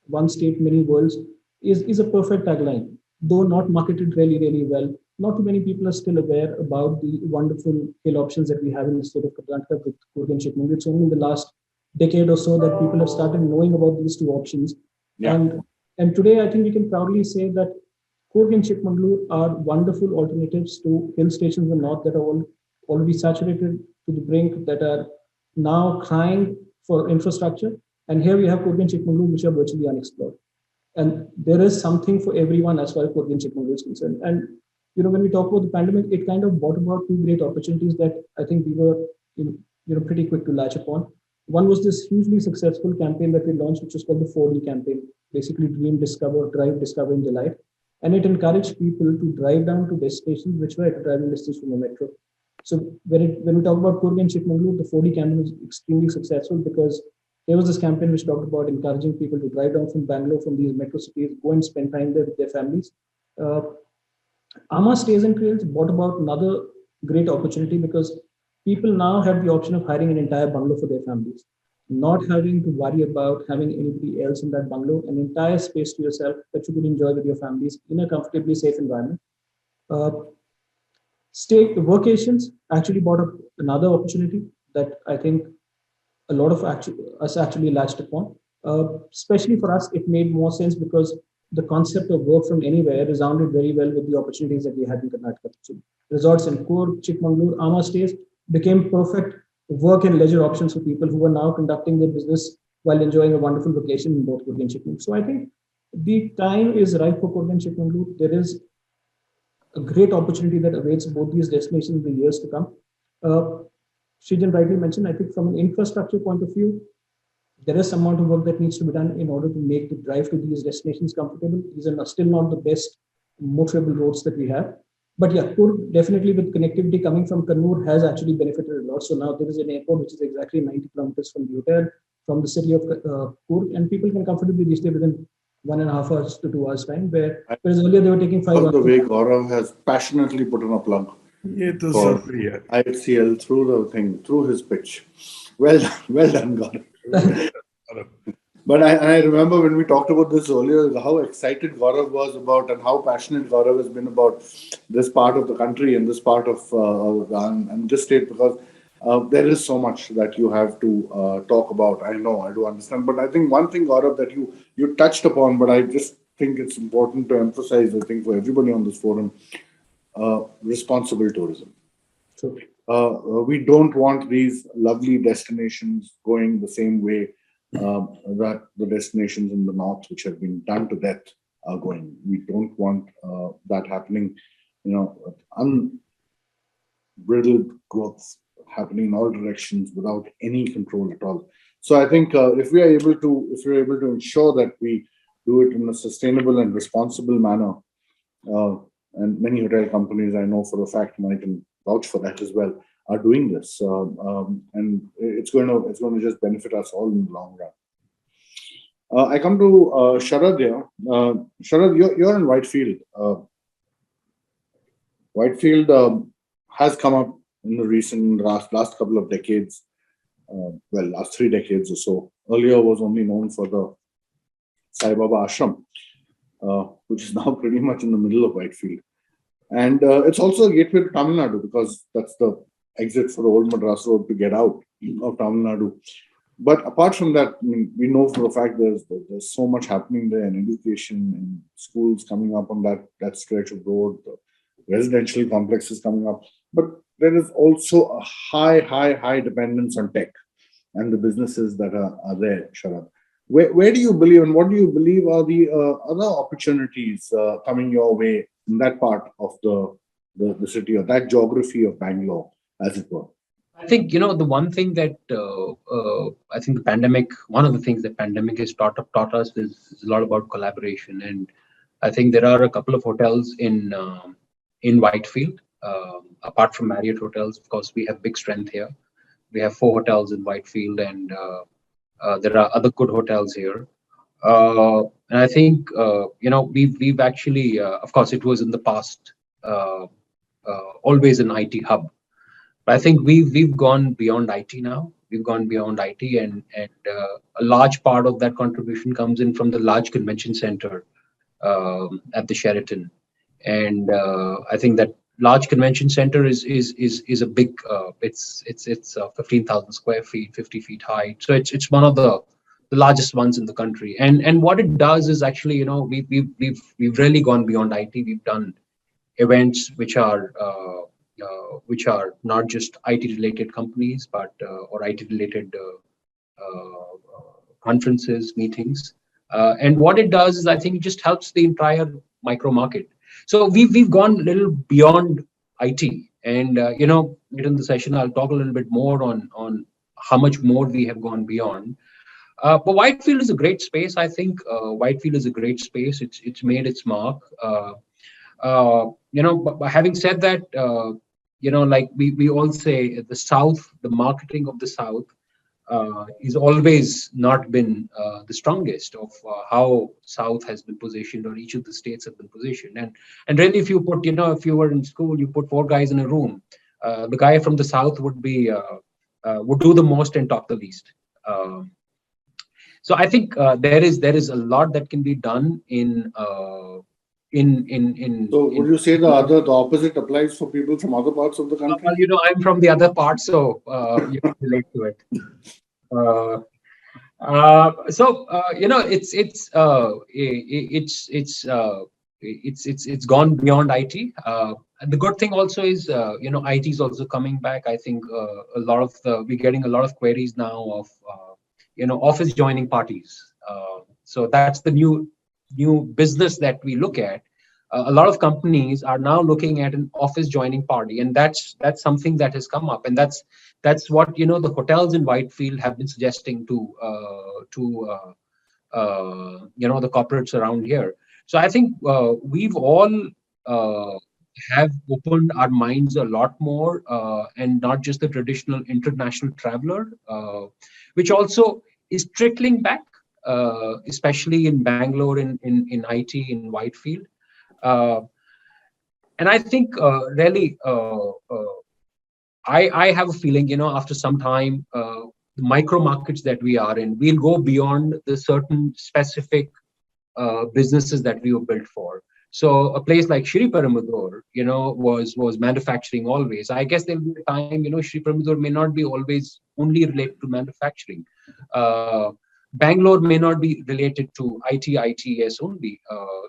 one state, many worlds is a perfect tagline, though not marketed really, really well. Not too many people are still aware about the wonderful hill options that we have in the state of Karnataka with Coorg and Chikmagalur. It's only in the last decade or so that people have started knowing about these 2 options. Yeah. And today, I think we can proudly say that Coorg and Chikmagalur are wonderful alternatives to hill stations in the north that are already saturated to the brink, that are now crying for infrastructure. And here we have Coorg and Chikmagalur, which are virtually unexplored. And there is something for everyone as far as Coorg and Chikmagalur is concerned. And when we talk about the pandemic, it kind of brought about 2 great opportunities that I think we were pretty quick to latch upon. One was this hugely successful campaign that we launched, which was called the 4D campaign, basically Dream, Discover, Drive, Discover, and Delight. And it encouraged people to drive down to destinations which were at a driving distance from the metro. So when we talk about Coorg and Chikmagalur, the 4D campaign was extremely successful because there was this campaign which talked about encouraging people to drive down from Bangalore, from these metro cities, go and spend time there with their families. Amar Stays and Trails brought about another great opportunity because people now have the option of hiring an entire bungalow for their families, not having to worry about having anybody else in that bungalow, an entire space to yourself that you could enjoy with your families in a comfortably safe environment. Workations actually brought up another opportunity that I think a lot of us actually latched upon. Especially for us, it made more sense because the concept of work from anywhere resounded very well with the opportunities that we had in Karnataka. So resorts in Coorg, Chikmagalur, Amar Stays became perfect work and leisure options for people who are now conducting their business while enjoying a wonderful vacation in both Coorg and Chikmagalur. So I think the time is right for Coorg and Chikmagalur. There is a great opportunity that awaits both these destinations in the years to come. Srijan rightly mentioned, I think from an infrastructure point of view, there is some amount of work that needs to be done in order to make the drive to these destinations comfortable. These are still not the best motorable roads that we have. But yeah, Coorg definitely with connectivity coming from Kannur has actually benefited a lot. So now there is an airport which is exactly 90 kilometers from the hotel, from the city of Coorg, and people can comfortably reach there within 1.5 hours to 2 hours time, whereas earlier they were taking 5 hours. The way Gaurav has passionately put in a plug for IHCL through his pitch. Well done, Gaurav. But I remember when we talked about this earlier, how excited Gaurav was about and how passionate Gaurav has been about this part of the country and this part of and this state, because There is so much that you have to talk about. I know, I do understand. But I think one thing, Gaurav, that you touched upon, but I just think it's important to emphasize, I think, for everybody on this forum, responsible tourism. So, We don't want these lovely destinations going the same way that the destinations in the north, which have been done to death, are going. We don't want that happening. Unbridled growth happening in all directions without any control at all. So I think if we're able to ensure that we do it in a sustainable and responsible manner, and many hotel companies I know for a fact, and I can vouch for that as well, are doing this, and it's going to just benefit us all in the long run. I come to Sharad here. Sharad, you're in Whitefield. Whitefield has come up in the last couple of decades. Last 3 decades or so. Earlier was only known for the Sai Baba Ashram, which is now pretty much in the middle of Whitefield. And it's also a gateway to Tamil Nadu because that's the exit for the old Madras Road to get out of Tamil Nadu. But apart from that, I mean, we know for a fact there's so much happening there in education and schools coming up on that stretch of road, the residential complexes coming up. But there is also a high dependence on tech and the businesses that are there, Sharad. Where do you believe and what do you believe are the other opportunities coming your way in that part of the city or that geography of Bangalore, as it were? I think, the one thing that I think one of the things that pandemic has taught us is a lot about collaboration. And I think there are a couple of hotels in Whitefield. Apart from Marriott hotels, of course, we have big strength here. We have 4 hotels in Whitefield, and there are other good hotels here. And I think, we've actually, of course, it was in the past always an IT hub. But I think we've gone beyond IT now. We've gone beyond IT, and a large part of that contribution comes in from the large convention center at the Sheraton. And I think that large convention center is a big. It's 15,000 square feet, 50 feet high. So it's one of the largest ones in the country. And what it does is actually, we've really gone beyond IT. We've done events which are not just IT related companies, but or IT related conferences, meetings. And what it does is, I think it just helps the entire micro market. So we've gone a little beyond IT, and within the session I'll talk a little bit more on how much more we have gone beyond. But Whitefield is a great space. I think Whitefield is a great space. It's made its mark. But having said that, like we all say, the South, the marketing of the South is always not been the strongest of how South has been positioned, or each of the states have been positioned. And really, if you put, if you were in school, you put 4 guys in a room, the guy from the South would do the most and talk the least. So I think there is a lot that can be done in. So would you say the opposite applies for people from other parts of the country? Well, I'm from the other part, so you can relate to it. It's gone beyond IT. And the good thing also is, IT is also coming back. I think we're getting a lot of queries now of office joining parties. So that's the new business that we look at. A lot of companies are now looking at an office joining party, and that's something that has come up, and that's what the hotels in Whitefield have been suggesting to the corporates around here. So I think we've all have opened our minds a lot more, and not just the traditional international traveler, which also is trickling back, especially in Bangalore, in IT, in Whitefield. And I think really, I have a feeling, after some time, the micro markets that we are in, we'll go beyond the certain specific businesses that we were built for. So a place like Shri Perumbudur, was manufacturing always. I guess there'll be a time, Shri Perumbudur may not be always only related to manufacturing. Bangalore may not be related to ITES only.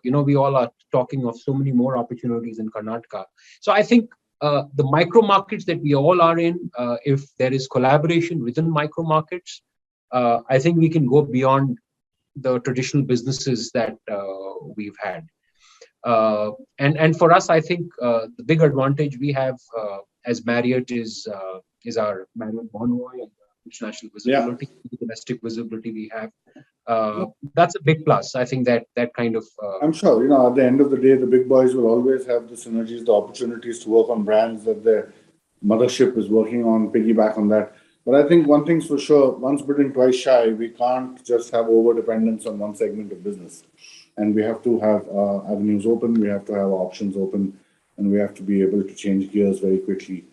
We all are talking of so many more opportunities in Karnataka. So I think the micro markets that we all are in, if there is collaboration within micro markets, I think we can go beyond the traditional businesses that we've had. And for us, I think the big advantage we have as Marriott is our Marriott Bonvoy and international visibility, the domestic visibility we have. That's a big plus. I think that kind of. I'm sure, at the end of the day, the big boys will always have the synergies, the opportunities to work on brands that their mothership is working on, piggyback on that. But I think one thing's for sure, once bitten, twice shy, we can't just have over dependence on one segment of business. And we have to have avenues open, we have to have options open, and we have to be able to change gears very quickly.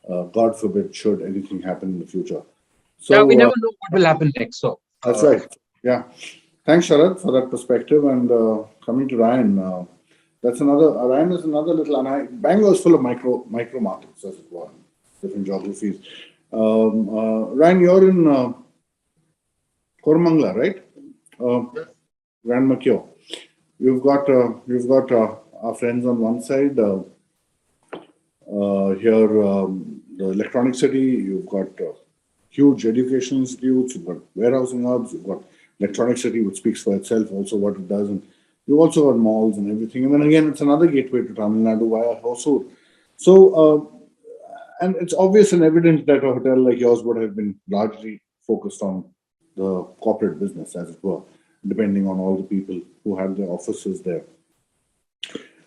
God forbid, should anything happen in the future. So, yeah, we never know what will happen next. So that's right. Yeah. Thanks, Sharad, for that perspective. And coming to Ryan, Ryan is another little, and Bangalore is full of micro markets, as it were, different geographies. Ryan, you're in Koramangala, right? Grand Mercure. You've got our friends on one side. Here, the Electronic City. You've got huge education institutes. You've got warehousing hubs. You've got Electronic City, which speaks for itself, also what it does. And you've also got malls and everything. And then again, it's another gateway to Tamil Nadu via Hosur. So, and it's obvious and evident that a hotel like yours would have been largely focused on the corporate business, as it were, depending on all the people who had their offices there.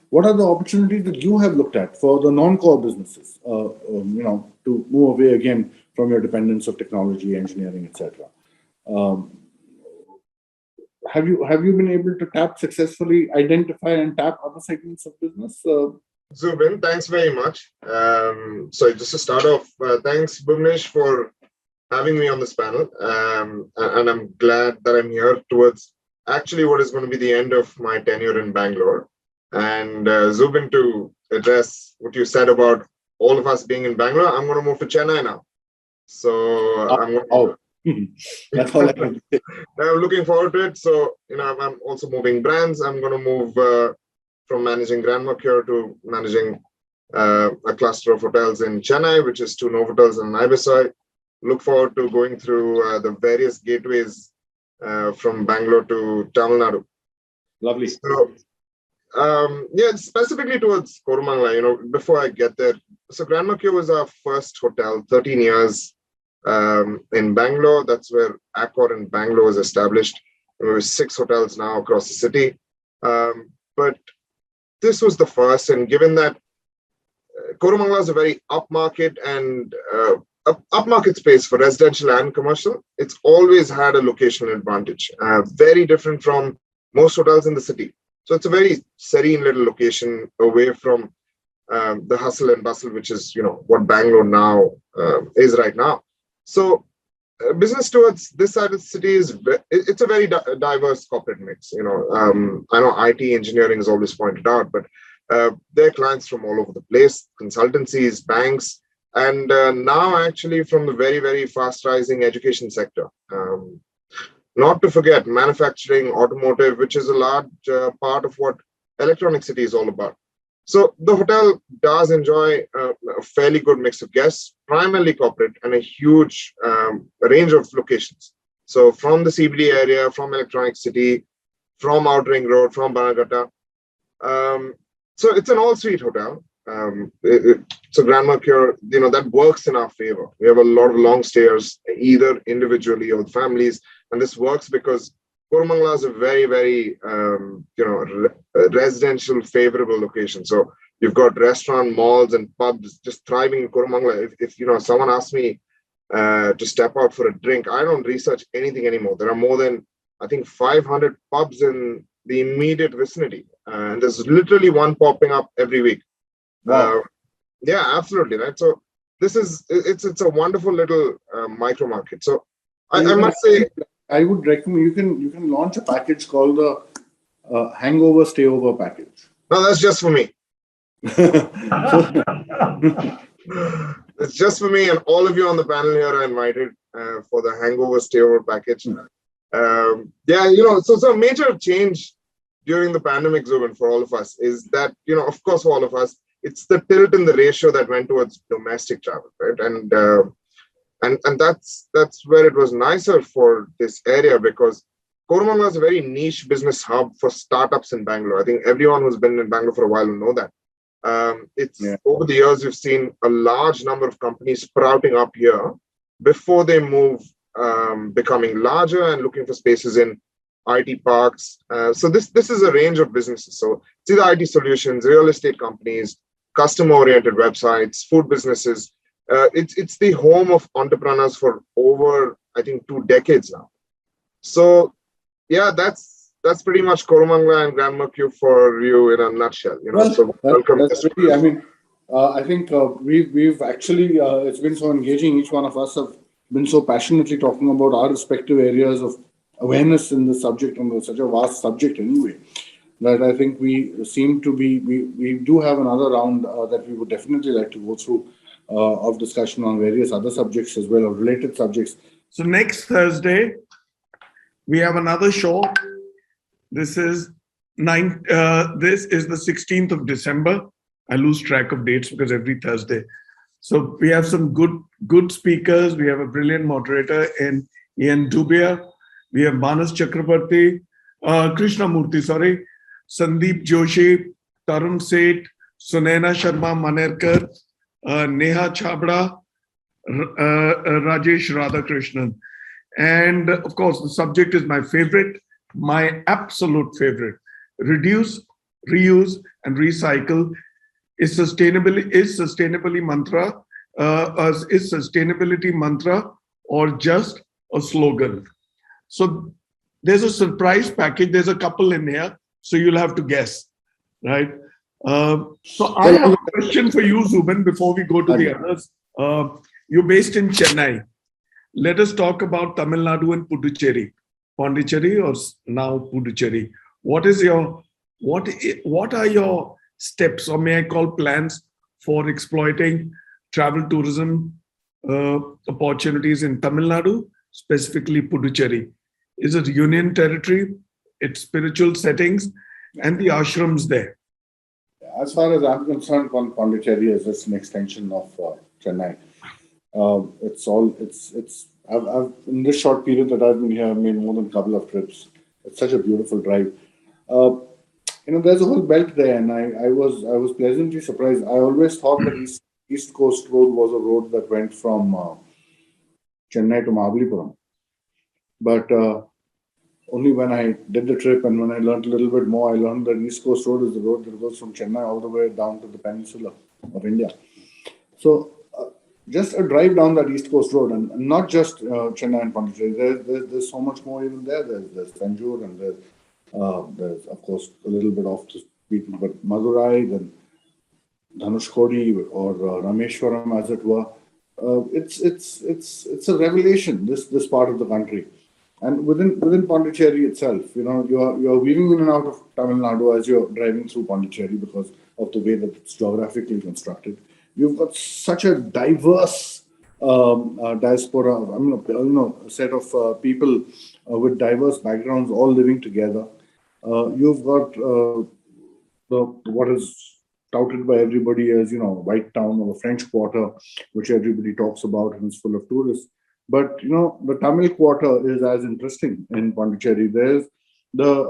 What are the opportunities that you have looked at for the non-core businesses, to move away again from your dependence of technology, engineering, etc.? Have you been able to successfully identify and tap other segments of business? Zubin, thanks very much. So just to start off, thanks Bhuvnesh for having me on this panel. And I'm glad that I'm here towards actually what is going to be the end of my tenure in Bangalore. And Zubin, to address what you said about all of us being in Bangalore, I'm going to move to Chennai now. So that's all I can say. I'm looking forward to it. So, I'm also moving brands. I'm going to move from managing Grand Mercure to managing a cluster of hotels in Chennai, which is 2 Novotels and an Ibis. Look forward to going through the various gateways from Bangalore to Tamil Nadu. Lovely. So, specifically towards Koramangala, before I get there. So Grand Mercure was our first hotel, 13 years in Bangalore. That's where Accor in Bangalore was established. There were 6 hotels now across the city. But this was the first, and given that Koramangala is a very upmarket and upmarket space for residential and commercial, it's always had a locational advantage, very different from most hotels in the city. So it's a very serene little location away from the hustle and bustle, which is, what Bangalore now is right now. So business towards this side of the city it's a very diverse corporate mix. I know IT engineering is always pointed out, but there are clients from all over the place, consultancies, banks, and now actually from the very, very fast rising education sector. Not to forget manufacturing, automotive, which is a large part of what Electronic City is all about. So the hotel does enjoy a fairly good mix of guests, primarily corporate, and a huge range of locations. So from the CBD area, from Electronic City, from Outer Ring Road, from Banagatta. So it's an all-suite hotel. So Grand Mercure, that works in our favor. We have a lot of long stayers, either individually or with families. And this works because Koramangala is a very, very, residential favorable location. So you've got restaurant, malls, and pubs just thriving in Koramangala. If someone asks me to step out for a drink, I don't research anything anymore. There are more than, I think, 500 pubs in the immediate vicinity. And there's literally one popping up every week. Wow. Yeah, absolutely. Right. So it's a wonderful little micro market. So I must say, I would recommend you can launch a package called the Hangover Stayover package. No, that's just for me. It's just for me, and all of you on the panel here are invited for the hangover stayover package. Yeah, so a major change during the pandemic, Zubin, for all of us is that, of course, for all of us, it's the tilt in the ratio that went towards domestic travel, right? And that's where it was nicer for this area, because Koramangala is a very niche business hub for startups in Bangalore. I think everyone who's been in Bangalore for a while will know that. Over the years, we've seen a large number of companies sprouting up here before they move, becoming larger and looking for spaces in IT parks. So this is a range of businesses. So it's either IT solutions, real estate companies, customer-oriented websites, food businesses. It's the home of entrepreneurs for over, I think, 2 decades now. So yeah, that's pretty much Koramangala and Grand Mercure for you in a nutshell. So welcome. That's really, I think we've actually, it's been so engaging. Each one of us have been so passionately talking about our respective areas of awareness in the subject, and such a vast subject anyway, that I think we seem to be, we do have another round that we would definitely like to go through of discussion on various other subjects as well, or related subjects. So next Thursday, we have another show. This is the 16th of December. I lose track of dates because every Thursday. So we have some good speakers. We have a brilliant moderator in Ian Dubia. We have Manas Chakrabarti, Krishnamurthy, Sandeep Joshi, Tarun Seth, Sunaina Sharma Manerkar, Neha Chabra, Rajesh Radhakrishnan. And of course, the subject is my favorite, my absolute favorite. Reduce, reuse, and recycle. Is sustainability mantra or just a slogan? So there's a surprise package. There's a couple in here, so you'll have to guess, right? So I have a question for you, Zubin, before we go to the others. You're based in Chennai. Let us talk about Tamil Nadu and Puducherry. Pondicherry or now Puducherry. What are your steps, or may I call plans, for exploiting travel tourism opportunities in Tamil Nadu, specifically Puducherry? Is it union territory, its spiritual settings, and the ashrams there? As far as I'm concerned, Pondicherry is just an extension of Chennai. I've in this short period that I've been here, I've made more than a couple of trips. It's such a beautiful drive. There's a whole belt there, and I was pleasantly surprised. I always thought that East Coast Road was a road that went from Chennai to Mahabalipuram. But only when I did the trip and when I learned a little bit more, I learned that East Coast Road is the road that goes from Chennai all the way down to the peninsula of India. So just a drive down that East Coast Road, and not just Chennai and Pondicherry. There's so much more even there. There's Tanjore, and there's of course a little bit off the beaten, but Madurai, then Dhanushkodi or Rameshwaram, as it were. It's a revelation, this part of the country. And within Pondicherry itself, you're weaving in and out of Tamil Nadu as you're driving through Pondicherry because of the way that it's geographically constructed. You've got such a diverse diaspora, a set of people with diverse backgrounds all living together. You've got what is touted by everybody as, White Town or the French Quarter, which everybody talks about and is full of tourists. But, the Tamil Quarter is as interesting in Pondicherry. There's the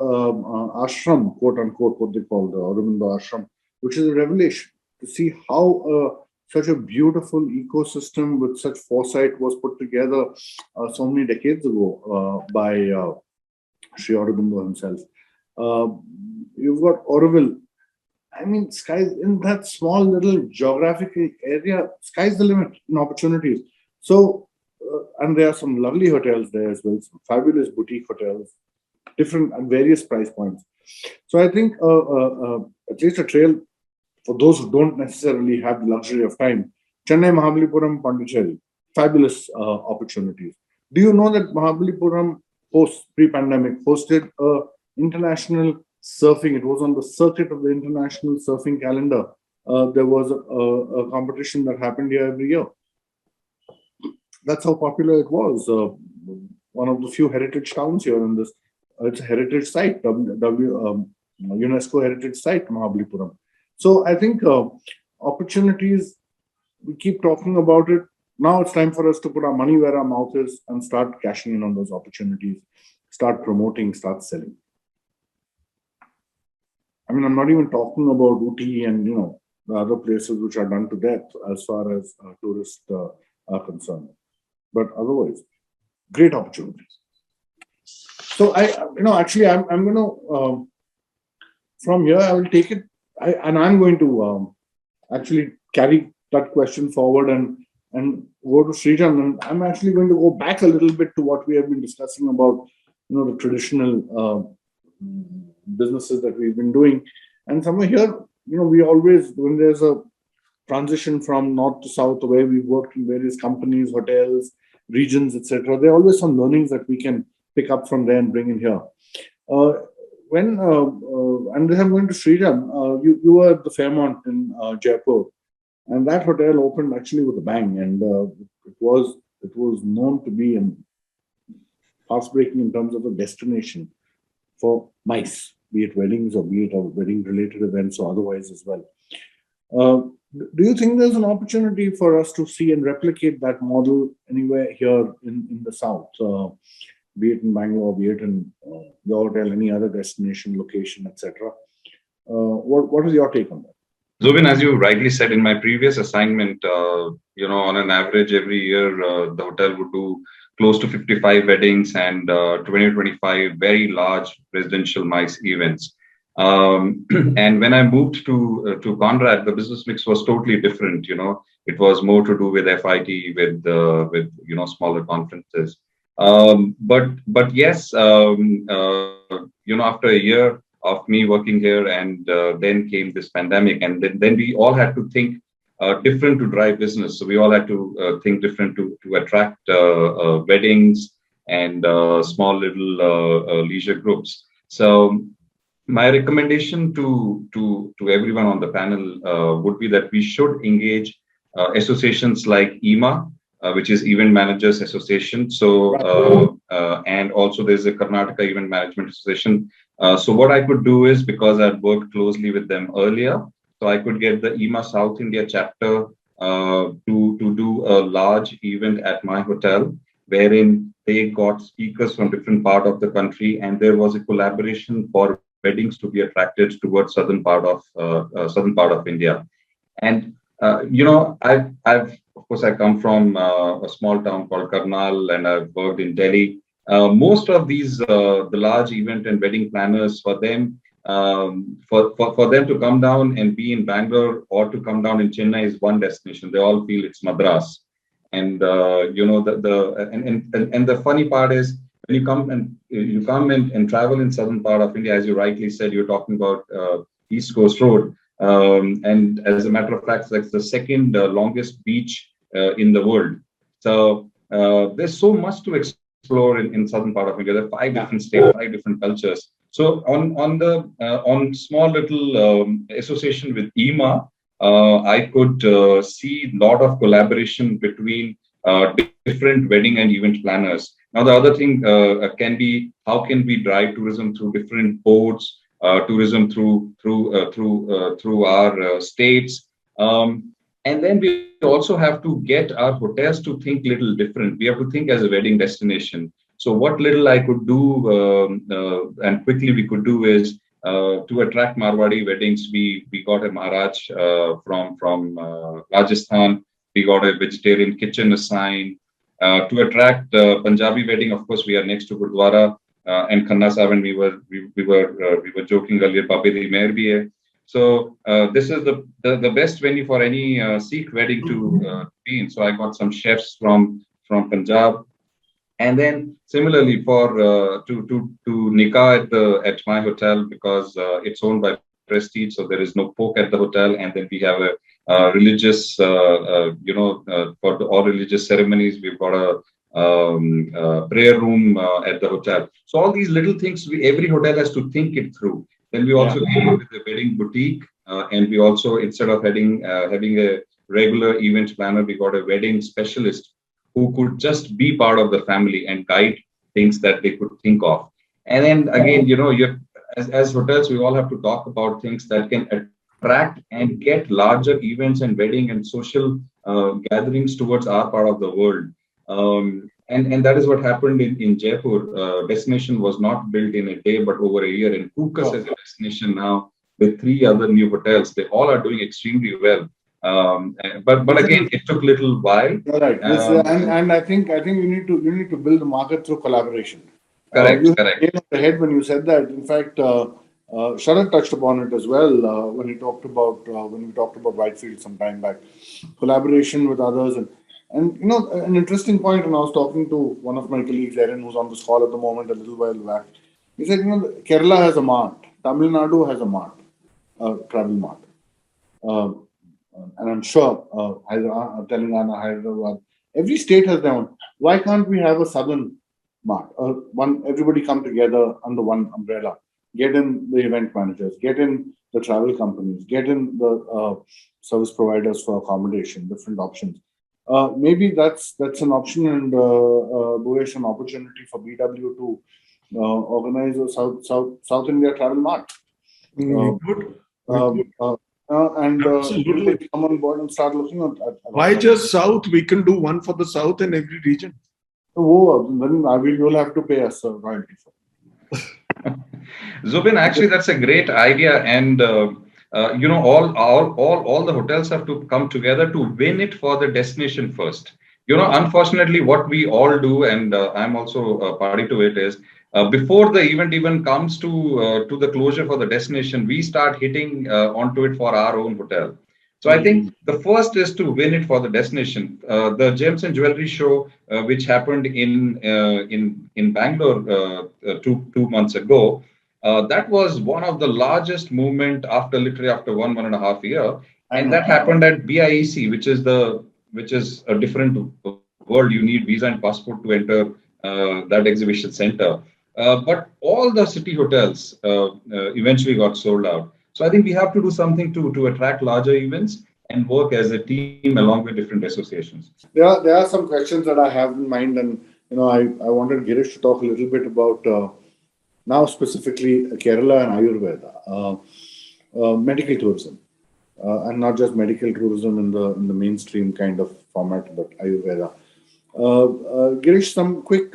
ashram, quote unquote, what they call the Aurobindo ashram, which is a revelation to see how such a beautiful ecosystem with such foresight was put together so many decades ago by Sri Aurobindo himself. You've got Auroville. I mean, skies in that small little geographical area, sky's the limit in opportunities. So, and there are some lovely hotels there as well, some fabulous boutique hotels, different and various price points. So I think at least a trail for those who don't necessarily have the luxury of time, Chennai, Mahabalipuram, Pondicherry, fabulous opportunities. Do you know that Mahabalipuram pre-pandemic hosted a international surfing. It was on the circuit of the international surfing calendar. There was a competition that happened here every year. That's how popular it was. One of the few heritage towns here in this. It's a heritage site, UNESCO heritage site, Mahabalipuram. So I think opportunities, we keep talking about it. Now it's time for us to put our money where our mouth is and start cashing in on those opportunities, start promoting, start selling. I mean, I'm not even talking about Ooty and, the other places which are done to death as far as tourists are concerned. But otherwise, great opportunities. So actually, I'm going to, from here, I will take it, and I'm going to actually carry that question forward and go to Srijan. And I'm actually going to go back a little bit to what we have been discussing about, the traditional businesses that we've been doing. And somewhere here, we always, when there's a transition from north to south, where we've worked in various companies, hotels, regions, etc., there are always some learnings that we can pick up from there and bring in here. And I'm going to Srijan. You were at the Fairmont in Jaipur, and that hotel opened actually with a bang, and it was known to be fast-breaking in terms of a destination for MICE, be it weddings or be it wedding-related events or otherwise as well. Do you think there's an opportunity for us to see and replicate that model anywhere here in the south, be it in Bangalore, be it in your hotel, any other destination, location, etc.? What is your take on that? Zubin, as you rightly said, in my previous assignment, on an average every year, the hotel would do close to 55 weddings and 20-25 very large residential MICE events. And when I moved to Conrad, the business mix was totally different. It was more to do with FIT, with smaller conferences. But yes, after a year of me working here, and then came this pandemic, and then we all had to think different to drive business. So we all had to think different to attract weddings and small little leisure groups. So my recommendation to everyone on the panel would be that we should engage associations like EMA, which is Event Managers Association. So and also there's a Karnataka Event Management Association. So what I could do is, because I'd worked closely with them earlier, so I could get the EMA South India chapter to do a large event at my hotel, wherein they got speakers from different part of the country, and there was a collaboration for weddings to be attracted towards southern part of India. And I've of course, I come from a small town called Karnal, and I've worked in Delhi. Most of these, the large event and wedding planners, for them, for them to come down and be in Bangalore or to come down in Chennai is one destination. They all feel it's Madras. And the funny part is, when you come and travel in southern part of India, as you rightly said, you're talking about East Coast Road. And as a matter of fact, that's the second longest beach in the world. So there's so much to explore in southern part of India. There are 5 different states, 5 different cultures. So on small little association with EMA, I could see a lot of collaboration between different wedding and event planners. Now the other thing can be, how can we drive tourism through different ports? Tourism through our states, and then we also have to get our hotels to think little different. We have to think as a wedding destination. So what little I could do and quickly we could do is to attract Marwadi weddings. We got a Maharaj from Rajasthan. We got a vegetarian kitchen assigned. To attract Punjabi wedding, of course, we are next to Gurdwara. And Khanna Sahib, and we were joking earlier, Pape di Mehr bhi hai. So this is the best venue for any Sikh wedding to be in. So I got some chefs from Punjab, and then similarly for to nikah at my hotel, because it's owned by Prestige, so there is no pork at the hotel, and then we have a religious for all religious ceremonies, we've got a prayer room at the hotel. So all these little things, every hotel has to think it through. Then we also came up with a wedding boutique, and we also, instead of having a regular event planner, we got a wedding specialist who could just be part of the family and guide things that they could think of. And then again, as hotels, we all have to talk about things that can attract and get larger events and wedding and social gatherings towards our part of the world. And that is what happened in Jaipur. Destination was not built in a day, but over a year. And Focus as a destination now with 3 other new hotels, they all are doing extremely well. But again, it took a little while. Right. And I think you need to build the market through collaboration. Correct. You came ahead when you said that. In fact, Sharad touched upon it as well when we talked about Whitefield some time back. Collaboration with others and an interesting point. And I was talking to one of my colleagues, Erin, who's on this call at the moment, a little while back. He said, Kerala has a mart, Tamil Nadu has a mart, travel mart, and I'm sure Telangana, Hyderabad, every state has their own. Why can't we have a southern mart? Everybody come together under one umbrella. Get in the event managers, get in the travel companies, get in the service providers for accommodation, different options. Maybe that's an option, and Bhuvesh, an opportunity for BW to organize a South India travel mart. And Absolutely. come on board and start looking at Why just South? We can do one for the South in every region. Then you'll have to pay us royalty for it. Zubin, actually, that's a great idea, and all the hotels have to come together to win it for the destination first. Unfortunately, what we all do, and I'm also a party to it, is before the event even comes to the closure for the destination, we start hitting onto it for our own hotel. So I think the first is to win it for the destination. The Gems and Jewelry Show, which happened in Bangalore 2 months ago, that was one of the largest movement literally after 1.5 years, and that happened at BIEC, which is a different world. You need visa and passport to enter that exhibition center. But all the city hotels eventually got sold out. So I think we have to do something to attract larger events and work as a team along with different associations. There are some questions that I have in mind, and I wanted Girish to talk a little bit about now specifically Kerala and Ayurveda, medical tourism, and not just medical tourism in the mainstream kind of format, but Ayurveda. Girish, some quick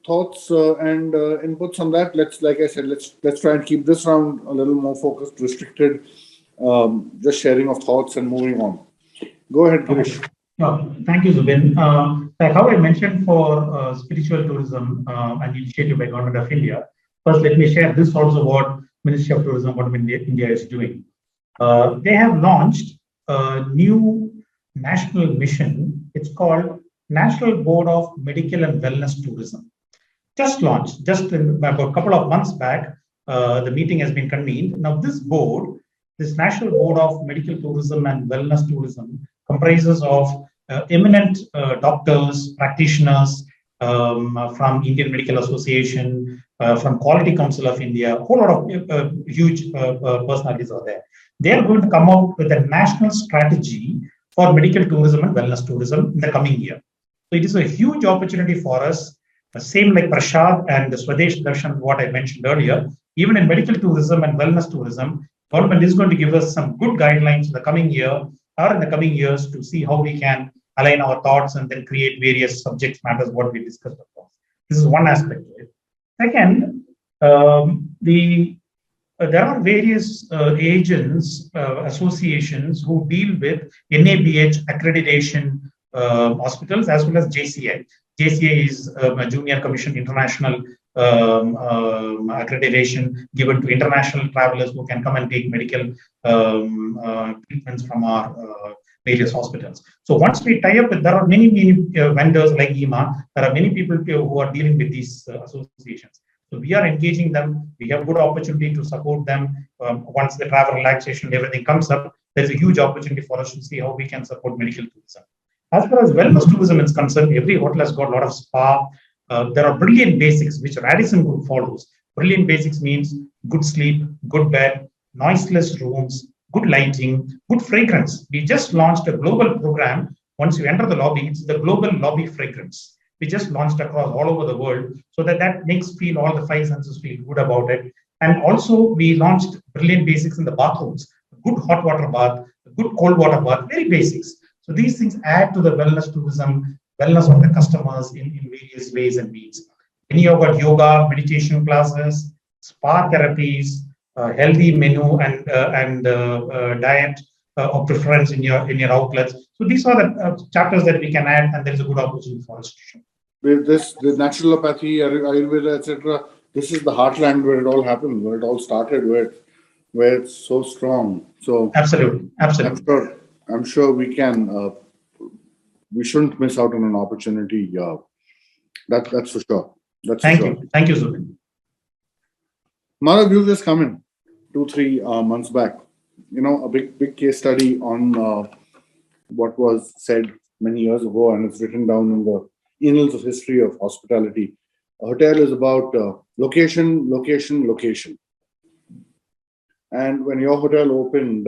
thoughts and inputs on that. Like I said, let's try and keep this round a little more focused, restricted, just sharing of thoughts and moving on. Go ahead, Girish. Thank you, Zubin. Like how I mentioned for spiritual tourism, an initiative by Government of India. First, let me share this also what Ministry of Tourism, what India is doing. They have launched a new national mission. It's called National Board of Medical and Wellness Tourism. Just launched, about a couple of months back, the meeting has been convened. Now this board, this National Board of Medical Tourism and Wellness Tourism, comprises of eminent doctors, practitioners from Indian Medical Association, from Quality Council of India, a whole lot of huge personalities are there. They are going to come out with a national strategy for medical tourism and wellness tourism in the coming year. So it is a huge opportunity for us. Same like Prashad and the Swadesh Darshan, what I mentioned earlier, even in medical tourism and wellness tourism, government is going to give us some good guidelines in the coming year or in the coming years to see how we can align our thoughts and then create various subject matters, what we discussed before. This is one aspect of it. Second, there are various agents, associations who deal with NABH accreditation hospitals as well as JCI. JCI is a Junior Commission International accreditation given to international travelers who can come and take medical treatments from our various hospitals. So once we tie up with, there are many vendors like EMA, there are many people who are dealing with these associations. So we are engaging them. We have good opportunity to support them. Once the travel relaxation, everything comes up, there's a huge opportunity for us to see how we can support medical tourism. As far as wellness tourism is concerned, every hotel has got a lot of spa. There are brilliant basics which Radisson Group follows. Brilliant Basics means good sleep, good bed, noiseless rooms, good lighting, good fragrance. We just launched a global program. Once you enter the lobby, it's the global lobby fragrance. We just launched across all over the world so that makes feel all the five senses feel good about it. And also we launched Brilliant Basics in the bathrooms, a good hot water bath, a good cold water bath, very basics. So these things add to the wellness tourism, wellness of the customers in various ways and means. Then you've got yoga, meditation classes, spa therapies, healthy menu and diet of preference in your outlets. So these are the chapters that we can add, and there is a good opportunity for us to show. With this, the naturopathy, Ayurveda, etc., this is the heartland where it all happened, where it all started, where it's so strong. So Absolutely. I'm sure we can. We shouldn't miss out on an opportunity. That's for sure. Thank you, Zubin. Madhav, you've just come in 2-3 months back. You know, a big case study on what was said many years ago, and it's written down in the annals of history of hospitality. A hotel is about location, location, location. And when your hotel opened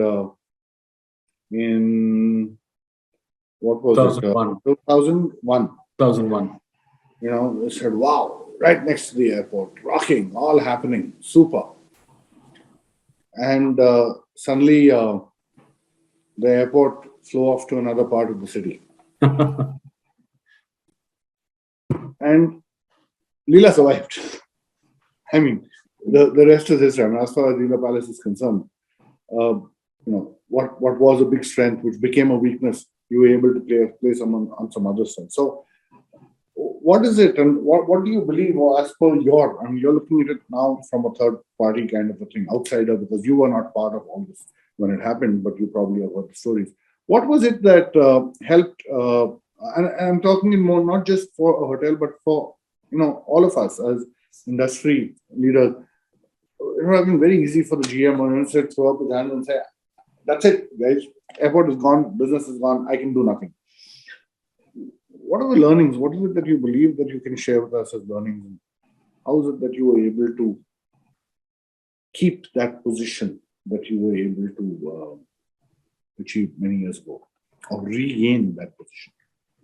in what was 2001. it? 2001. 2001. You know, they said, wow, right next to the airport, rocking, all happening, super. And suddenly the airport flew off to another part of the city. And Leela survived. I mean, the rest is history. I mean, as far as Leela Palace is concerned, you know, what was a big strength, which became a weakness, you were able to play someone on some other strength. So, what is it, and what do you believe, or as per your? I mean, you're looking at it now from a third party kind of a thing, outsider, because you were not part of all this when it happened, but you probably have heard the stories. What was it that helped? And I'm talking in more not just for a hotel, but for all of us as industry leaders. It would have been very easy for the GM or to throw up his hand and say, "That's it, guys. Airport is gone. Business is gone. I can do nothing." What are the learnings? What is it that you believe that you can share with us as learnings? How is it that you were able to keep that position that you were able to achieve many years ago, or regain that position?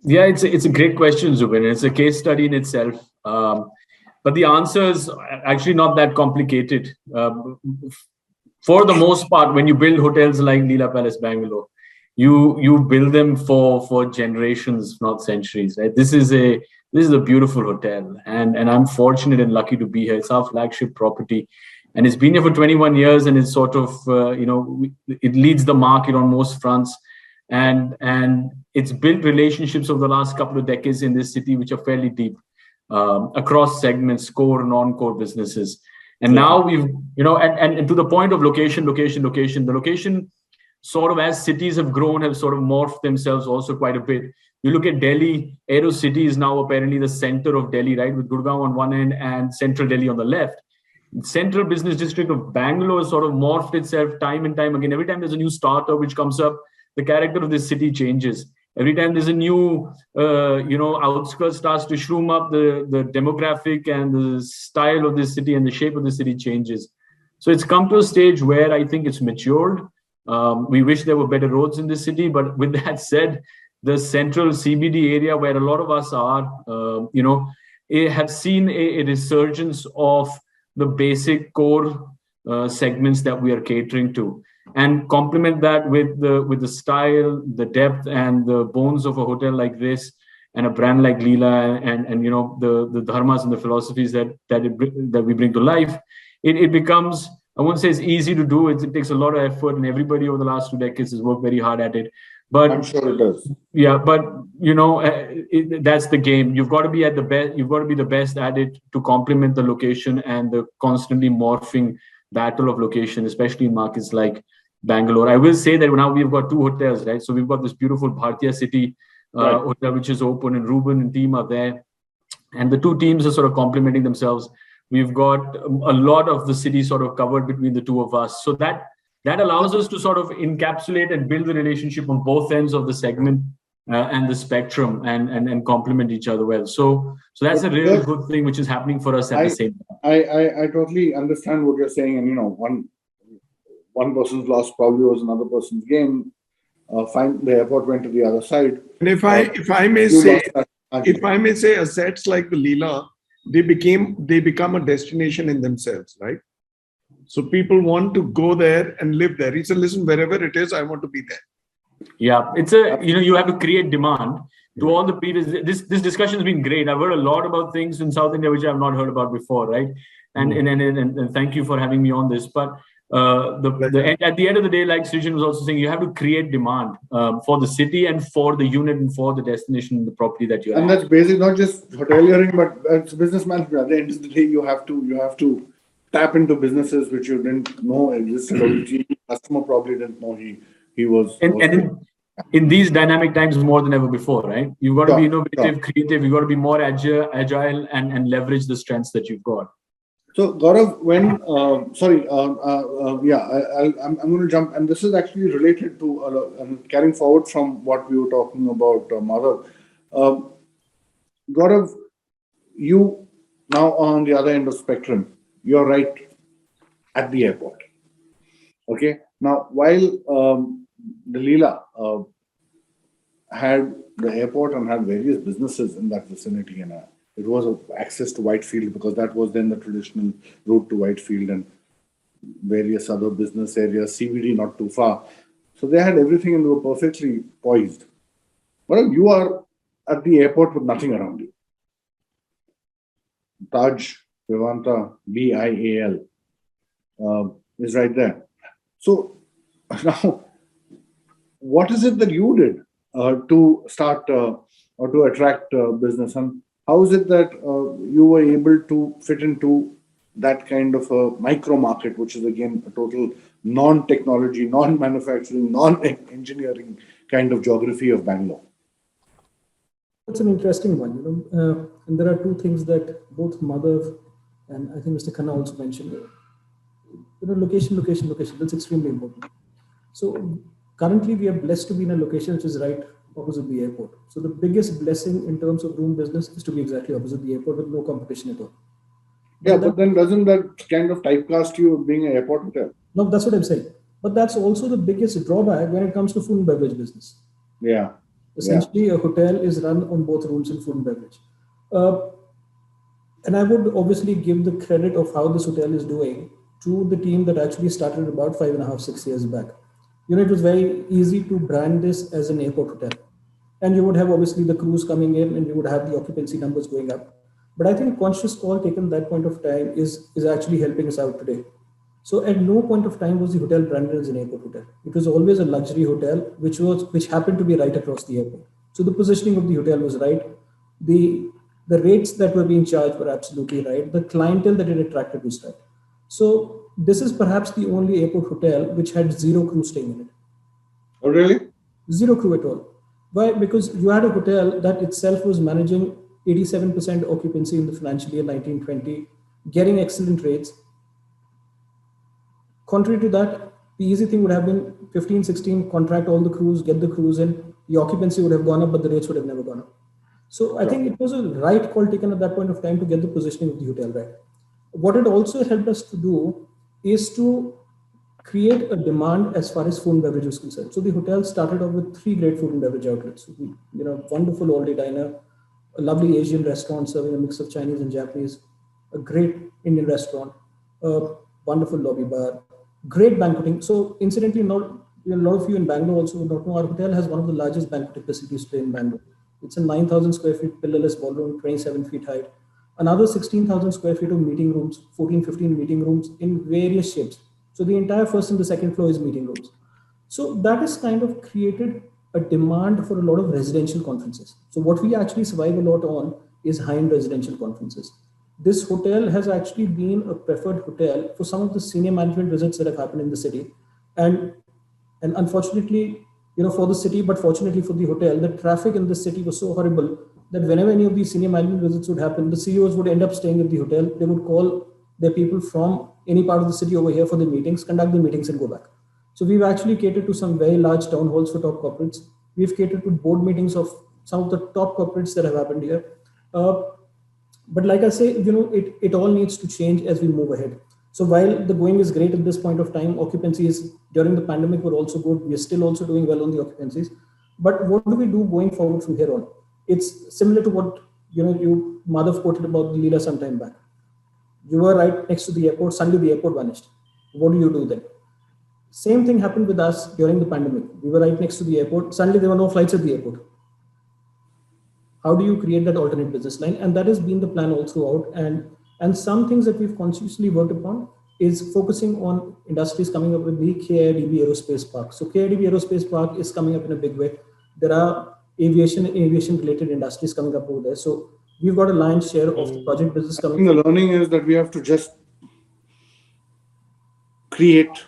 Yeah, it's a great question, Zubin. It's a case study in itself. But the answer is actually not that complicated. For the most part, when you build hotels like Leela Palace Bangalore, you build them for generations, not centuries. Right? This is a beautiful hotel, and I'm fortunate and lucky to be here. It's our flagship property, and it's been here for 21 years, and it's sort of it leads the market on most fronts, and it's built relationships over the last couple of decades in this city, which are fairly deep across segments, core, non-core businesses. And now we've, and to the point of location, the location sort of, as cities have grown, have sort of morphed themselves also quite a bit. You look at Delhi, Aero City is now apparently the center of Delhi, right? With Gurgaon on one end and Central Delhi on the left. Central business district of Bangalore has sort of morphed itself time and time again. Every time there's a new startup which comes up, the character of this city changes. Every time there's a new, outskirts starts to shroom up, the demographic and the style of this city and the shape of the city changes. So it's come to a stage where I think it's matured. We wish there were better roads in this city, but with that said, the central CBD area where a lot of us are, have seen a resurgence of the basic core segments that we are catering to, and complement that with the style, the depth, and the bones of a hotel like this, and a brand like Leela, and the dharmas and the philosophies that we bring to life. It becomes, I won't say it's easy to do. It takes a lot of effort, and everybody over the last 2 decades has worked very hard at it. But I'm sure it does. Yeah, but that's the game. You've got to be at the best. You've got to be the best at it to complement the location and the constantly morphing battle of location, especially in markets like Bangalore. I will say that now we've got 2 hotels, right? So we've got this beautiful Bhartiya City hotel, which is open, and Ruben and team are there, and the 2 teams are sort of complementing themselves. We've got a lot of the city sort of covered between the 2 of us, so that allows us to sort of encapsulate and build the relationship on both ends of the segment. and the spectrum and complement each other well. So that's a real good thing which is happening for us at the same time. I totally understand what you're saying, and one person's loss probably was another person's gain. Fine, the airport went to the other side. And if I may say, assets like the Leela, they become a destination in themselves, right? So people want to go there and live there. He said, listen, wherever it is, I want to be there. Yeah, it's you have to create demand to all the previous. This discussion has been great. I've heard a lot about things in South India which I've not heard about before, right? And thank you for having me on this. But at the end of the day, like Srijan was also saying, you have to create demand for the city and for the unit and for the destination, the property that you're. And that's basic, not just hoteliering, but it's business management. At the end of the day, you have to tap into businesses which you didn't know existed, or which the customer probably didn't know he was. And in these dynamic times more than ever before, right? You've got to be innovative, creative. You've got to be more agile, and leverage the strengths that you've got. So Gaurav, I'm going to jump, and this is actually related to carrying forward from what we were talking about, Madhav. Gaurav, you now on the other end of the spectrum, you're right at the airport. Okay. Now, while the Leela had the airport and had various businesses in that vicinity, and it was access to Whitefield, because that was then the traditional route to Whitefield, and various other business areas, CBD not too far. So they had everything and they were perfectly poised. But you are at the airport with nothing around you. Taj Vivanta BIAL is right there. So now, what is it that you did to start or to attract business, and how is it that you were able to fit into that kind of a micro market, which is again a total non-technology, non-manufacturing, non-engineering kind of geography of Bangalore? It's an interesting one, and there are two things that both Madhav and I think Mr. Khanna also mentioned. Location. That's extremely important. So currently we are blessed to be in a location which is right opposite the airport. So the biggest blessing in terms of room business is to be exactly opposite the airport with no competition at all. But then doesn't that kind of typecast you being an airport hotel? No, that's what I'm saying. But that's also the biggest drawback when it comes to food and beverage business. Yeah. Essentially, a hotel is run on both rules in food and beverage. And I would obviously give the credit of how this hotel is doing to the team that actually started about 5.5-6 years back. It was very easy to brand this as an airport hotel. And you would have obviously the crews coming in and you would have the occupancy numbers going up. But I think conscious call taken at that point of time is actually helping us out today. So at no point of time was the hotel branded as an airport hotel. It was always a luxury hotel, which happened to be right across the airport. So the positioning of the hotel was right. The rates that were being charged were absolutely right. The clientele that it attracted was right. So this is perhaps the only airport hotel which had zero crew staying in it. Oh, really? Zero crew at all. Why? Because you had a hotel that itself was managing 87% occupancy in the financial year 1920, getting excellent rates. Contrary to that, the easy thing would have been 15, 16, contract all the crews, get the crews in, the occupancy would have gone up, but the rates would have never gone up. So I think it was a right call taken at that point of time to get the positioning of the hotel right. What it also helped us to do is to create a demand as far as food and beverage was concerned. So the hotel started off with 3 great food and beverage outlets. Wonderful all-day diner, a lovely Asian restaurant serving a mix of Chinese and Japanese, a great Indian restaurant, a wonderful lobby bar, great banqueting. So incidentally, a lot of you in Bangalore also would not know, our hotel has one of the largest banqueting facilities today in Bangalore. It's a 9,000 square feet pillarless ballroom, 27 feet height. Another 16,000 square feet of meeting rooms, 14, 15 meeting rooms in various shapes. So the entire first and the second floor is meeting rooms. So that has kind of created a demand for a lot of residential conferences. So what we actually survive a lot on is high-end residential conferences. This hotel has actually been a preferred hotel for some of the senior management visits that have happened in the city. And unfortunately, for the city, but fortunately for the hotel, the traffic in the city was so horrible that whenever any of these senior management visits would happen, the CEOs would end up staying at the hotel. They would call their people from any part of the city over here for the meetings, conduct the meetings and go back. So we've actually catered to some very large town halls for top corporates. We've catered to board meetings of some of the top corporates that have happened here. But like I say, it all needs to change as we move ahead. So while the going is great at this point of time, occupancies during the pandemic were also good. We are still also doing well on the occupancies. But what do we do going forward from here on? It's similar to what you Madhav quoted about the Leela some time back. You were right next to the airport, suddenly the airport vanished. What do you do then? Same thing happened with us during the pandemic. We were right next to the airport, suddenly there were no flights at the airport. How do you create that alternate business line? And that has been the plan all throughout. And some things that we've consciously worked upon is focusing on industries coming up with the KIADB Aerospace Park. So KIADB Aerospace Park is coming up in a big way. There are aviation and aviation related industries coming up over there. So we've got a lion's share of the project business coming. I think the learning is that we have to just create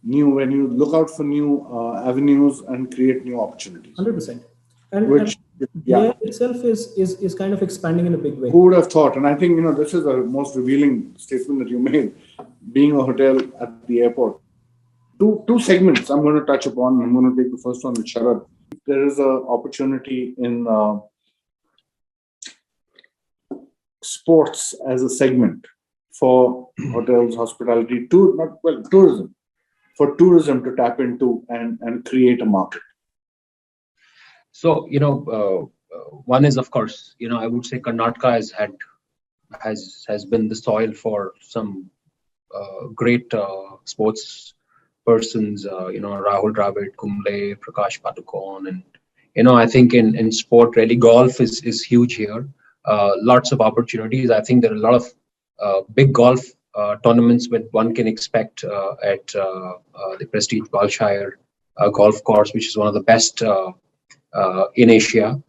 new, when you look out for new avenues and create new opportunities. 100%. And yeah, itself is kind of expanding in a big way. Who would have thought? And I think, this is the most revealing statement that you made, being a hotel at the airport. Two segments I'm going to touch upon. I'm going to take the first one with Sharad. There is an opportunity in sports as a segment for hotels, hospitality, tourism, for tourism to tap into and create a market. So, one is, of course, I would say Karnataka has been the soil for some great sports persons, Rahul Dravid, Kumble, Prakash Padukone, and I think in sport, really golf is huge here. Lots of opportunities. I think there are a lot of big golf tournaments that one can expect at the Prestige Balshire golf course, which is one of the best in Asia.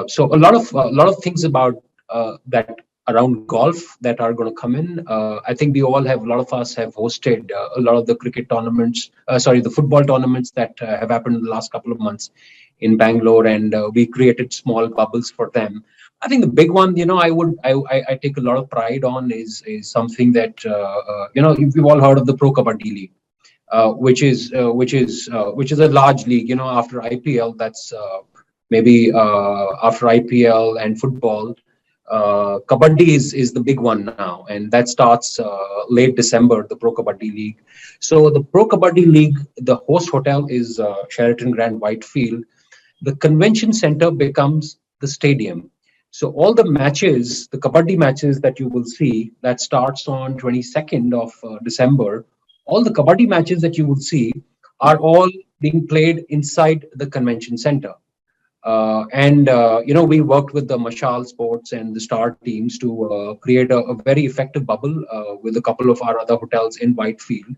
So a lot of things about that around golf that are going to come in. I think a lot of us have hosted a lot of the cricket tournaments, the football tournaments that have happened in the last couple of months in Bangalore, and we created small bubbles for them. I think the big one, I take a lot of pride on is something that, we've all heard of the Pro Kabaddi League, which is a large league, after IPL, that's maybe after IPL and football. Kabaddi is the big one now, and that starts late December, the Pro Kabaddi League. So the Pro Kabaddi League, the host hotel is Sheraton Grand Whitefield. The convention center becomes the stadium. So all the matches, the Kabaddi matches that you will see, that starts on 22nd of December, all the Kabaddi matches that you will see are all being played inside the convention center. We worked with the Mashal Sports and the Star teams to create a very effective bubble with a couple of our other hotels in Whitefield.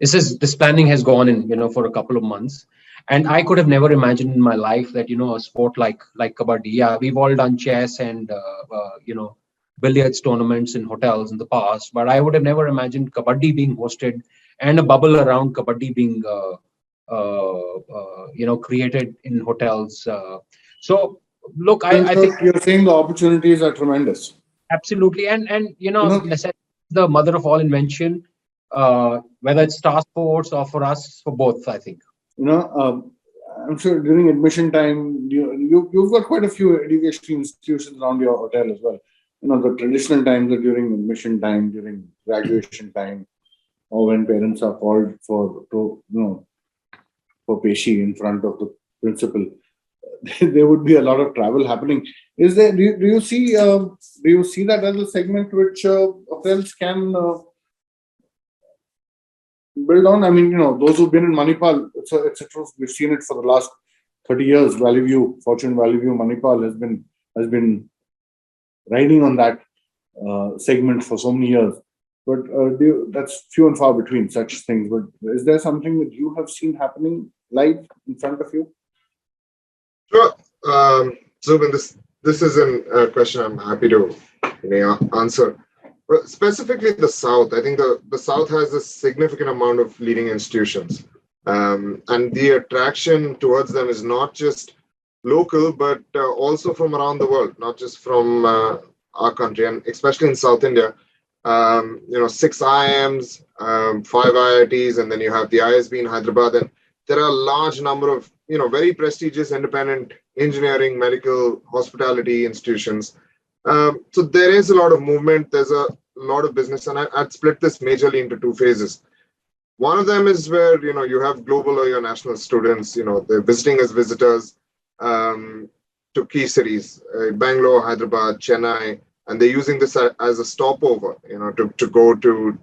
This planning has gone in, for a couple of months. And I could have never imagined in my life that, a sport like Kabaddi, yeah, we've all done chess and, billiards tournaments in hotels in the past, but I would have never imagined Kabaddi being hosted and a bubble around Kabaddi being, created in hotels. So, look, I think you're saying the opportunities are tremendous. Absolutely. And necessity is the mother of all invention, whether it's Star Sports or for us, for both, I think. I'm sure during admission time, you've got quite a few educational institutions around your hotel as well. The traditional times are during admission time, during graduation time, or when parents are called for Peshi in front of the principal. There would be a lot of travel happening. Is there? Do you see that as a segment which hotels can build on? I mean, those who've been in Manipal, etc. We've seen it for the last 30 years. Fortune Valley View, Manipal has been riding on that segment for so many years. But that's few and far between such things. But is there something that you have seen happening live in front of you? Sure. Zubin, this is a question I'm happy to answer. But specifically the South, I think the South has a significant amount of leading institutions. And the attraction towards them is not just local, but also from around the world, not just from our country, and especially in South India. 6 IIMs, 5 IITs, and then you have the ISB in Hyderabad. And there are a large number of very prestigious independent engineering, medical, hospitality institutions. So there is a lot of movement. There's a lot of business, and I'd split this majorly into two phases. One of them is where you have global or your national students. They're visiting as visitors to key cities, Bangalore, Hyderabad, Chennai, and they're using this as a stopover. To go to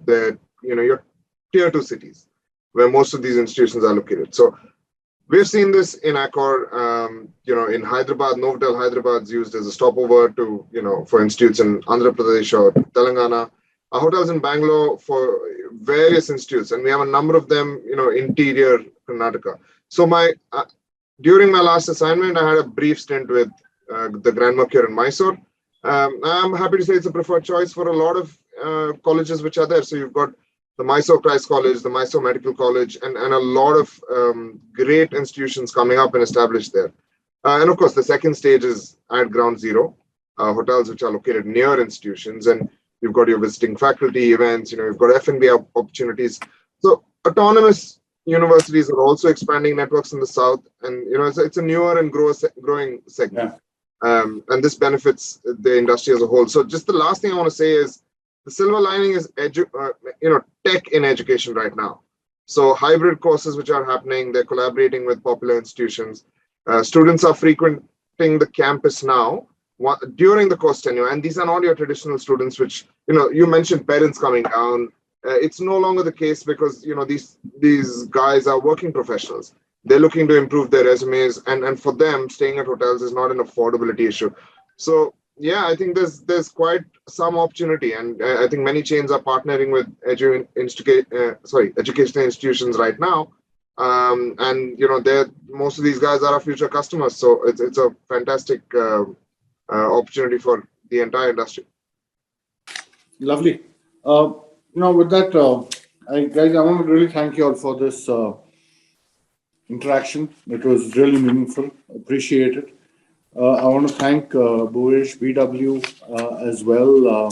your tier 2 cities where most of these institutions are located. So we've seen this in Accor. In Hyderabad, Novotel Hyderabad is used as a stopover to for institutes in Andhra Pradesh or Telangana. Our hotels in Bangalore for various institutes, and we have a number of them, interior Karnataka. So during my last assignment, I had a brief stint with the Grand Mercure in Mysore. I'm happy to say it's a preferred choice for a lot of colleges which are there. So you've got the Mysore Christ College, the Mysore Medical College, and a lot of great institutions coming up and established there. And of course, the second stage is at Ground Zero, hotels which are located near institutions, and you've got your visiting faculty events, you've got F&B opportunities. So autonomous universities are also expanding networks in the south, and it's a newer and growing segment. Yeah. And this benefits the industry as a whole. So just the last thing I want to say is the silver lining is tech in education right now. So hybrid courses which are happening, they're collaborating with popular institutions. Students are frequenting the campus now during the course tenure, and these are not your traditional students, which you mentioned parents coming down. It's no longer the case because these guys are working professionals. They're looking to improve their resumes, and for them, staying at hotels is not an affordability issue. So yeah, I think there's quite some opportunity, and I think many chains are partnering with educational institutions right now. And most of these guys are our future customers, so it's a fantastic opportunity for the entire industry. Lovely. With that, guys, I want to really thank you all for this interaction. It was really meaningful. Appreciate it. I want to thank Bhuvesh, BW as well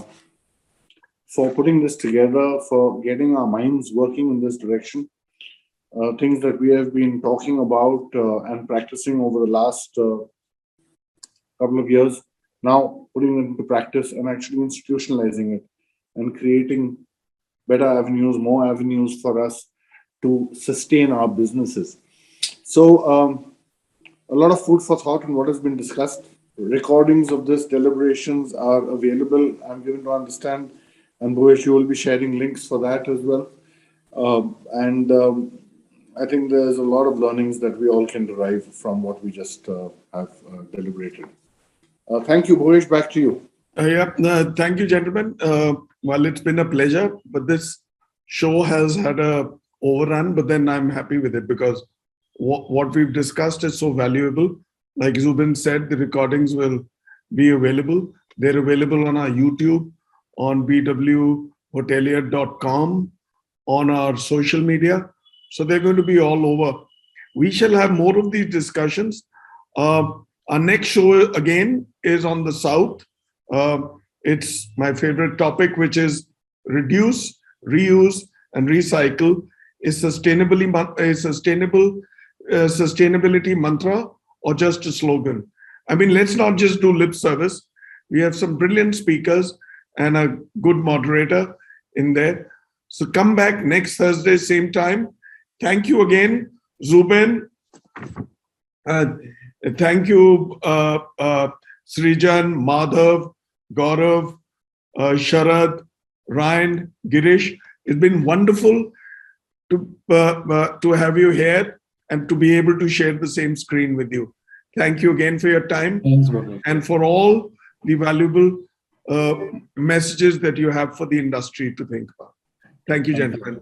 for putting this together, for getting our minds working in this direction. Things that we have been talking about and practicing over the last couple of years, now putting it into practice and actually institutionalizing it and creating better avenues, more avenues for us to sustain our businesses. So a lot of food for thought on what has been discussed. Recordings of this deliberations are available, I'm given to understand, and Bhuvesh, you will be sharing links for that as well. I think there's a lot of learnings that we all can derive from what we just have deliberated. Thank you, Bhuvesh, back to you. Thank you, gentlemen. Well, it's been a pleasure, but this show has had a overrun, but then I'm happy with it because what we've discussed is so valuable. Like Zubin said, the recordings will be available. They're available on our YouTube, on bwhotelier.com, on our social media. So they're going to be all over. We shall have more of these discussions. Our next show again is on the South. It's my favorite topic, which is reduce, reuse, and recycle. Is sustainability mantra or just a slogan? I mean, let's not just do lip service. We have some brilliant speakers and a good moderator in there. So come back next Thursday, same time. Thank you again, Zubin. Thank you, Srijan, Madhav, Gaurav, Sharad, Ryan, Girish. It's been wonderful to have you here and to be able to share the same screen with you. Thank you again for your time. Thanks, Bhuvesh. And for all the valuable messages that you have for the industry to think about. Thank you, gentlemen.